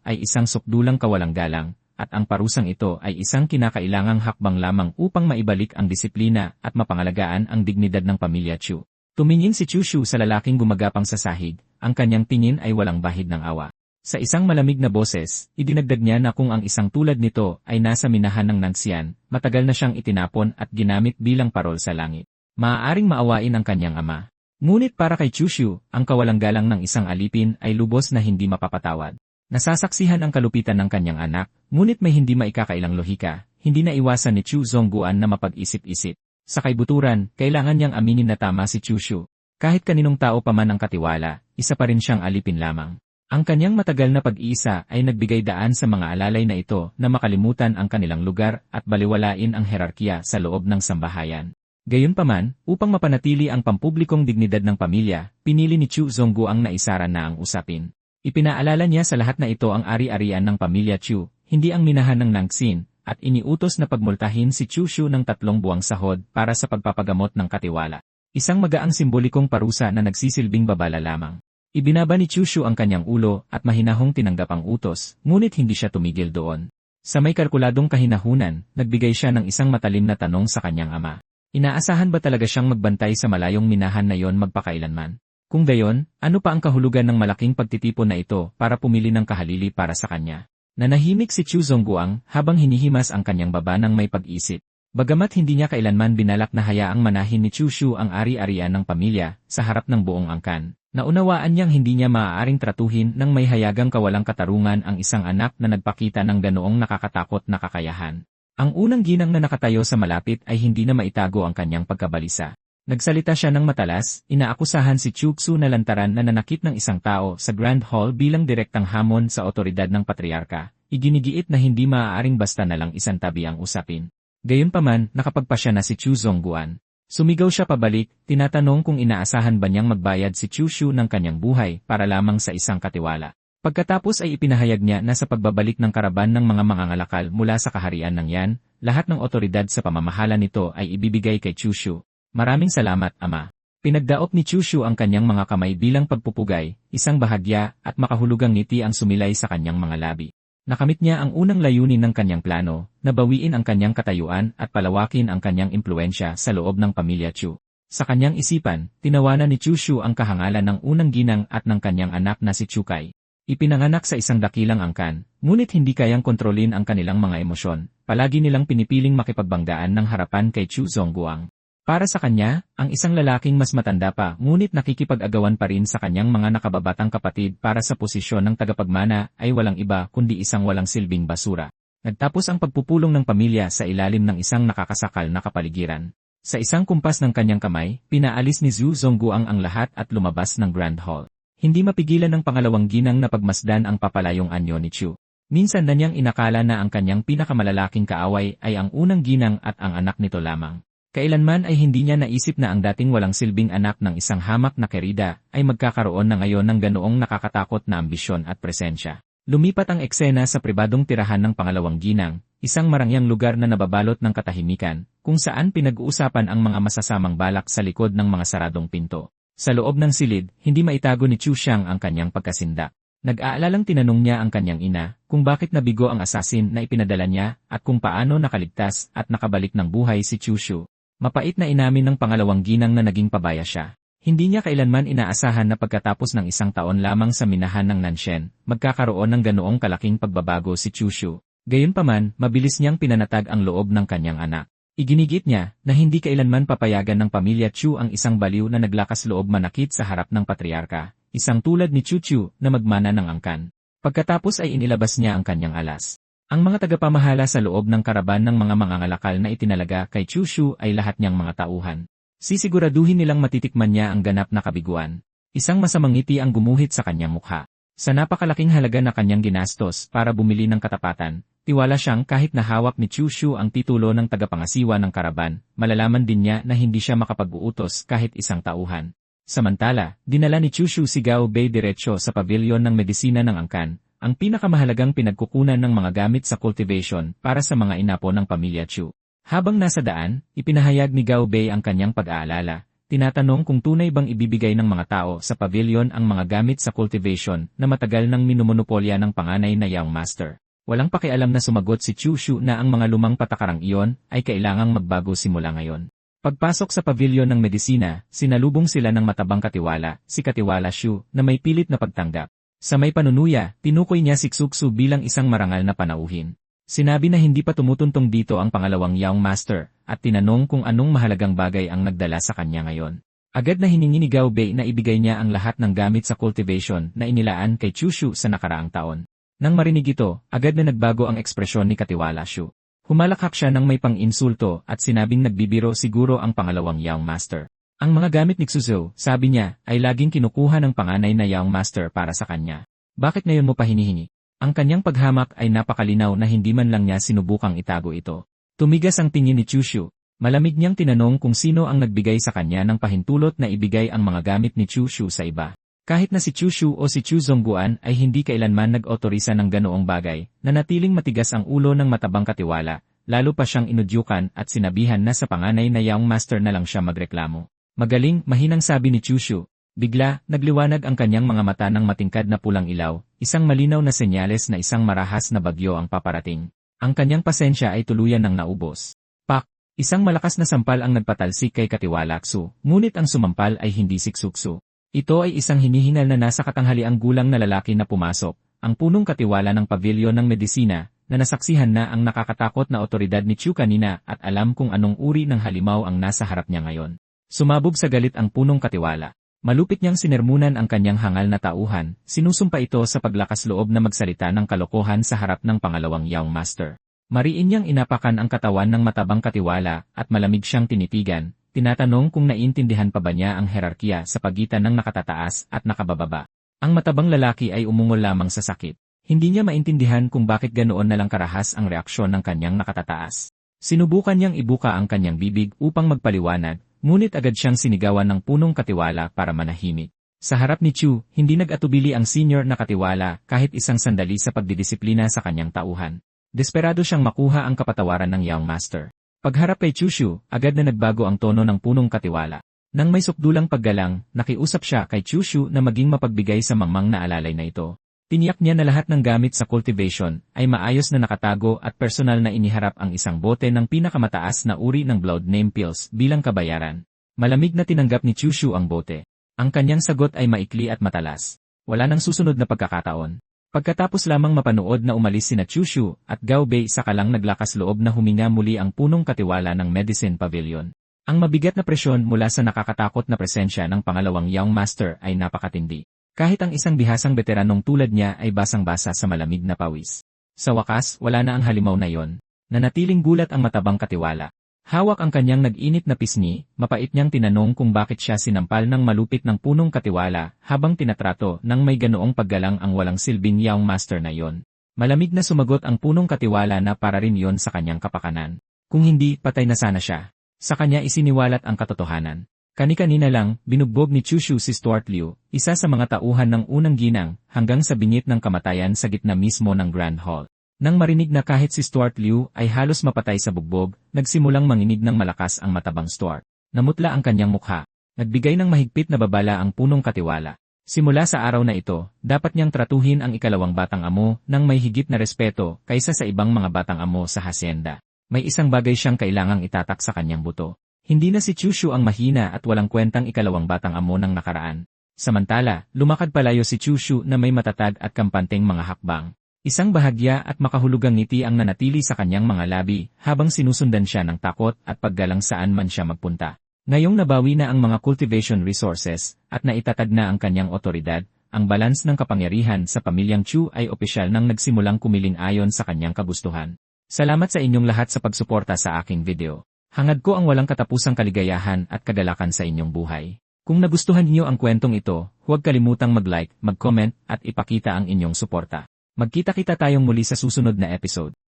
ay isang sukdulang kawalang galang, at ang parusang ito ay isang kinakailangang hakbang lamang upang maibalik ang disiplina at mapangalagaan ang dignidad ng pamilya Chu. Tumingin si Chu Shu sa lalaking gumagapang sa sahig, ang kanyang tingin ay walang bahid ng awa. Sa isang malamig na boses, idinagdag niya na kung ang isang tulad nito ay nasa minahan ng Nanxian, matagal na siyang itinapon at ginamit bilang parol sa langit. Maaaring maawain ang kanyang ama. Ngunit para kay Chu Shu, ang kawalang galang ng isang alipin ay lubos na hindi mapapatawad. Nasasaksihan ang kalupitan ng kanyang anak, ngunit may hindi maikakailang lohika, hindi na iwasan ni Chu Zongguan na mapag-isip-isip. Sa kaibuturan, kailangan niyang aminin na tama si Chu Shu. Kahit kaninong tao pa man ang katiwala, isa pa rin siyang alipin lamang. Ang kanyang matagal na pag-iisa ay nagbigay daan sa mga alalay na ito na makalimutan ang kanilang lugar at baliwalain ang herarkiya sa loob ng sambahayan. Gayunpaman, upang mapanatili ang pampublikong dignidad ng pamilya, pinili ni Chu Zongguang na isara na ang usapin. Ipinaalala niya sa lahat na ito ang ari-arian ng pamilya Chu, hindi ang minahan ng Nanxin, at iniutos na pagmultahin si Chu Shu ng 3 buwang sahod para sa pagpapagamot ng katiwala. Isang magaang simbolikong parusa na nagsisilbing babala lamang. Ibinaba ni Chu Shu ang kanyang ulo at mahinahong tinanggap ang utos, ngunit hindi siya tumigil doon. Sa may kalkuladong kahinahunan, nagbigay siya ng isang matalim na tanong sa kanyang ama. Inaasahan ba talaga siyang magbantay sa malayong minahan na yon magpakailanman? Kung gayon, ano pa ang kahulugan ng malaking pagtitipon na ito para pumili ng kahalili para sa kanya? Nanahimik si Chu Zongguang habang hinihimas ang kanyang baba ng may pag-isip. Bagamat hindi niya kailanman binalak na hayaang manahin ni Chu Shu ang ari-arian ng pamilya sa harap ng buong angkan, naunawaan niyang hindi niya maaaring tratuhin ng may hayagang kawalang katarungan ang isang anak na nagpakita ng ganoong nakakatakot na kakayahan. Ang unang ginang na nakatayo sa malapit ay hindi na maitago ang kanyang pagkabalisa. Nagsalita siya ng matalas, inaakusahan si Chu Xu na lantaran na nanakit ng isang tao sa Grand Hall bilang direktang hamon sa otoridad ng patriarka. Iginigiit na hindi maaaring basta na lang isantabi ang usapin. Gayunpaman, nakapagpasya na si Chu Zongguan. Sumigaw siya pabalik, tinatanong kung inaasahan ba niyang magbayad si Chu Shu ng kanyang buhay para lamang sa isang katiwala. Pagkatapos ay ipinahayag niya na sa pagbabalik ng karaban ng mga mangangalakal mula sa kaharian ng Yan, lahat ng otoridad sa pamamahala nito ay ibibigay kay Chu Shu. Maraming salamat, Ama. Pinagdaop ni Chu Shu ang kanyang mga kamay bilang pagpupugay, isang bahagya at makahulugang ngiti ang sumilay sa kanyang mga labi. Nakamit niya ang unang layunin ng kanyang plano, na bawiin ang kanyang katayuan at palawakin ang kanyang impluensya sa loob ng pamilya Chu. Sa kanyang isipan, tinawanan ni Chu Shu ang kahangalan ng unang ginang at ng kanyang anak na si Chu Kai. Ipinanganak sa isang dakilang angkan, ngunit hindi kayang kontrolin ang kanilang mga emosyon, palagi nilang pinipiling makipagbanggaan ng harapan kay Chu Zongguang. Para sa kanya, ang isang lalaking mas matanda pa ngunit nakikipag-agawan pa rin sa kanyang mga nakababatang kapatid para sa posisyon ng tagapagmana ay walang iba kundi isang walang silbing basura. Nagtapos ang pagpupulong ng pamilya sa ilalim ng isang nakakasakal na kapaligiran. Sa isang kumpas ng kanyang kamay, pinaalis ni Zhu Zongguang ang lahat at lumabas ng Grand Hall. Hindi mapigilan ng pangalawang ginang na pagmasdan ang papalayong anyo ni Chu. Minsan na niyang inakala na ang kanyang pinakamalalaking kaaway ay ang unang ginang at ang anak nito lamang. Kailanman ay hindi niya naisip na ang dating walang silbing anak ng isang hamak na kerida ay magkakaroon na ngayon ng ganoong nakakatakot na ambisyon at presensya. Lumipat ang eksena sa pribadong tirahan ng pangalawang ginang, isang marangyang lugar na nababalot ng katahimikan, kung saan pinag-uusapan ang mga masasamang balak sa likod ng mga saradong pinto. Sa loob ng silid, hindi maitago ni Chu Xiang ang kanyang pagkasindak. Nag-aalalang tinanong niya ang kanyang ina kung bakit nabigo ang asasin na ipinadala niya at kung paano nakaligtas at nakabalik ng buhay si Chu Shu. Mapait na inamin ng pangalawang ginang na naging pabaya siya. Hindi niya kailanman inaasahan na pagkatapos ng isang taon lamang sa minahan ng Nanshen, magkakaroon ng ganoong kalaking pagbabago si Chu Shu. Gayunpaman, mabilis niyang pinanatag ang loob ng kanyang anak. Iginigit niya na hindi kailanman papayagan ng pamilya Chu ang isang baliw na naglakas loob manakit sa harap ng patriarka, isang tulad ni Chu Chu na magmana ng angkan. Pagkatapos ay inilabas niya ang kanyang alas. Ang mga tagapamahala sa loob ng karaban ng mga mangangalakal na itinalaga kay Chu Shu ay lahat niyang mga tauhan. Sisiguraduhin nilang matitikman niya ang ganap na kabiguan. Isang masamang ngiti ang gumuhit sa kanyang mukha. Sa napakalaking halaga na kanyang ginastos para bumili ng katapatan, tiwala siyang kahit nahawak ni Chu Shu ang titulo ng tagapangasiwa ng karaban, malalaman din niya na hindi siya makapag-uutos kahit isang tauhan. Samantala, dinala ni Chu Shu si Gao Bei diretsyo sa pavilion ng medisina ng angkan, ang pinakamahalagang pinagkukunan ng mga gamit sa cultivation para sa mga inapo ng pamilya Chu. Habang nasa daan, ipinahayag ni Gao Bei ang kanyang pag-aalala, tinatanong kung tunay bang ibibigay ng mga tao sa pavilion ang mga gamit sa cultivation na matagal nang minomonopolya ng panganay na Young Master. Walang pakialam na sumagot si Chu Shu na ang mga lumang patakarang iyon ay kailangang magbago simula ngayon. Pagpasok sa pavilion ng medisina, sinalubong sila ng matabang katiwala, si Katiwala Shu, na may pilit na pagtanggap. Sa may panunuya, tinukoy niya si Xuksu bilang isang marangal na panauhin. Sinabi na hindi pa tumutuntong dito ang pangalawang Young Master, at tinanong kung anong mahalagang bagay ang nagdala sa kanya ngayon. Agad na hiningi ni Gao Bei na ibigay niya ang lahat ng gamit sa cultivation na inilaan kay Chu Shu sa nakaraang taon. Nang marinig ito, agad na nagbago ang ekspresyon ni Katiwala Shu. Humalakhak siya ng may pang-insulto at sinabing nagbibiro siguro ang pangalawang Young Master. Ang mga gamit ni Xuzhou, sabi niya, ay laging kinukuha ng panganay na Young Master para sa kanya. Bakit ngayon mo pa hinihingi? Ang kanyang paghamak ay napakalinaw na hindi man lang niya sinubukang itago ito. Tumigas ang tingin ni Chu Shu. Malamig niyang tinanong kung sino ang nagbigay sa kanya ng pahintulot na ibigay ang mga gamit ni Chu Shu sa iba. Kahit na si Chu Shu o si Chu Zongguan ay hindi kailanman nag-otorisa ng ganoong bagay, nanatiling matigas ang ulo ng matabang katiwala, lalo pa siyang inudyukan at sinabihan na sa panganay na Young Master na lang siya magreklamo. Magaling, mahinang sabi ni Chu Shu. Bigla, nagliwanag ang kanyang mga mata ng matingkad na pulang ilaw, isang malinaw na senyales na isang marahas na bagyo ang paparating. Ang kanyang pasensya ay tuluyan ng naubos. Pak! Isang malakas na sampal ang nagpatalsik kay Katiwala Xu, ngunit ang sumampal ay hindi si Xuksu. Ito ay isang hinihingal na nasa katanghaliang gulang na lalaki na pumasok, ang punong katiwala ng pavilion ng medisina, na nasaksihan na ang nakakatakot na otoridad ni Chu kanina at alam kung anong uri ng halimaw ang nasa harap niya ngayon. Sumabog sa galit ang punong katiwala. Malupit niyang sinermunan ang kanyang hangal na tauhan, sinusumpa ito sa paglakas loob na magsalita ng kalokohan sa harap ng pangalawang Young Master. Mariin niyang inapakan ang katawan ng matabang katiwala at malamig siyang tinitigan, tinatanong kung naiintindihan pa ba niya ang herarkiya sa pagitan ng nakatataas at nakabababa. Ang matabang lalaki ay umungol lamang sa sakit. Hindi niya maintindihan kung bakit ganoon na lang karahas ang reaksyon ng kanyang nakatataas. Sinubukan niyang ibuka ang kanyang bibig upang magpaliwanag, ngunit agad siyang sinigawan ng punong katiwala para manahimik. Sa harap ni Chu, hindi nag-atubili ang senior na katiwala kahit isang sandali sa pagdidisiplina sa kanyang tauhan. Desperado siyang makuha ang kapatawaran ng Young Master. Pagharap kay Chu Shu, agad na nagbago ang tono ng punong katiwala. Nang may sukdulang paggalang, nakiusap siya kay Chu Shu na maging mapagbigay sa mangmang na alalay na ito. Tiniyak niya na lahat ng gamit sa cultivation ay maayos na nakatago at personal na iniharap ang isang bote ng pinakamataas na uri ng blood name pills bilang kabayaran. Malamig na tinanggap ni Chu Shu ang bote. Ang kanyang sagot ay maikli at matalas. Wala nang susunod na pagkakataon. Pagkatapos lamang mapanood na umalis sina Chu Shu at Gao Bei saka lang naglakas loob na huminga muli ang punong katiwala ng Medicine Pavilion. Ang mabigat na presyon mula sa nakakatakot na presensya ng pangalawang Young Master ay napakatindi. Kahit ang isang bihasang veteranong tulad niya ay basang-basa sa malamig na pawis. Sa wakas, wala na ang halimaw na yon. Nanatiling gulat ang matabang katiwala. Hawak ang kanyang nag-init na pisngi, mapait niyang tinanong kung bakit siya sinampal ng malupit ng punong katiwala habang tinatrato ng may ganoong paggalang ang walang silbing Young Master na yon. Malamig na sumagot ang punong katiwala na para rin yon sa kanyang kapakanan. Kung hindi, patay na sana siya. Sa kanya isiniwalat ang katotohanan. Kani-kanina lang, binugbog ni Chu Shu si Stuart Liu, isa sa mga tauhan ng unang ginang, hanggang sa bingit ng kamatayan sa gitna mismo ng Grand Hall. Nang marinig na kahit si Stuart Liu ay halos mapatay sa bugbog, nagsimulang manginig ng malakas ang matabang Stuart. Namutla ang kanyang mukha. Nagbigay ng mahigpit na babala ang punong katiwala. Simula sa araw na ito, dapat niyang tratuhin ang ikalawang batang amo ng may higit na respeto kaysa sa ibang mga batang amo sa hasyenda. May isang bagay siyang kailangang itatak sa kanyang buto. Hindi na si Chu Shu ang mahina at walang kwentang ikalawang batang amo ng nakaraan. Samantala, lumakad palayo si Chu Shu na may matatag at kampanteng mga hakbang. Isang bahagya at makahulugang ngiti ang nanatili sa kanyang mga labi habang sinusundan siya ng takot at paggalang saan man siya magpunta. Ngayong nabawi na ang mga cultivation resources at naitatag na ang kanyang otoridad, ang balans ng kapangyarihan sa pamilyang Chu ay opisyal nang nagsimulang kumiling ayon sa kanyang kagustuhan. Salamat sa inyong lahat sa pagsuporta sa aking video. Hangad ko ang walang katapusang kaligayahan at kagalakan sa inyong buhay. Kung nagustuhan niyo ang kwentong ito, huwag kalimutang mag-like, mag-comment at ipakita ang inyong suporta. Magkita-kita tayong muli sa susunod na episode.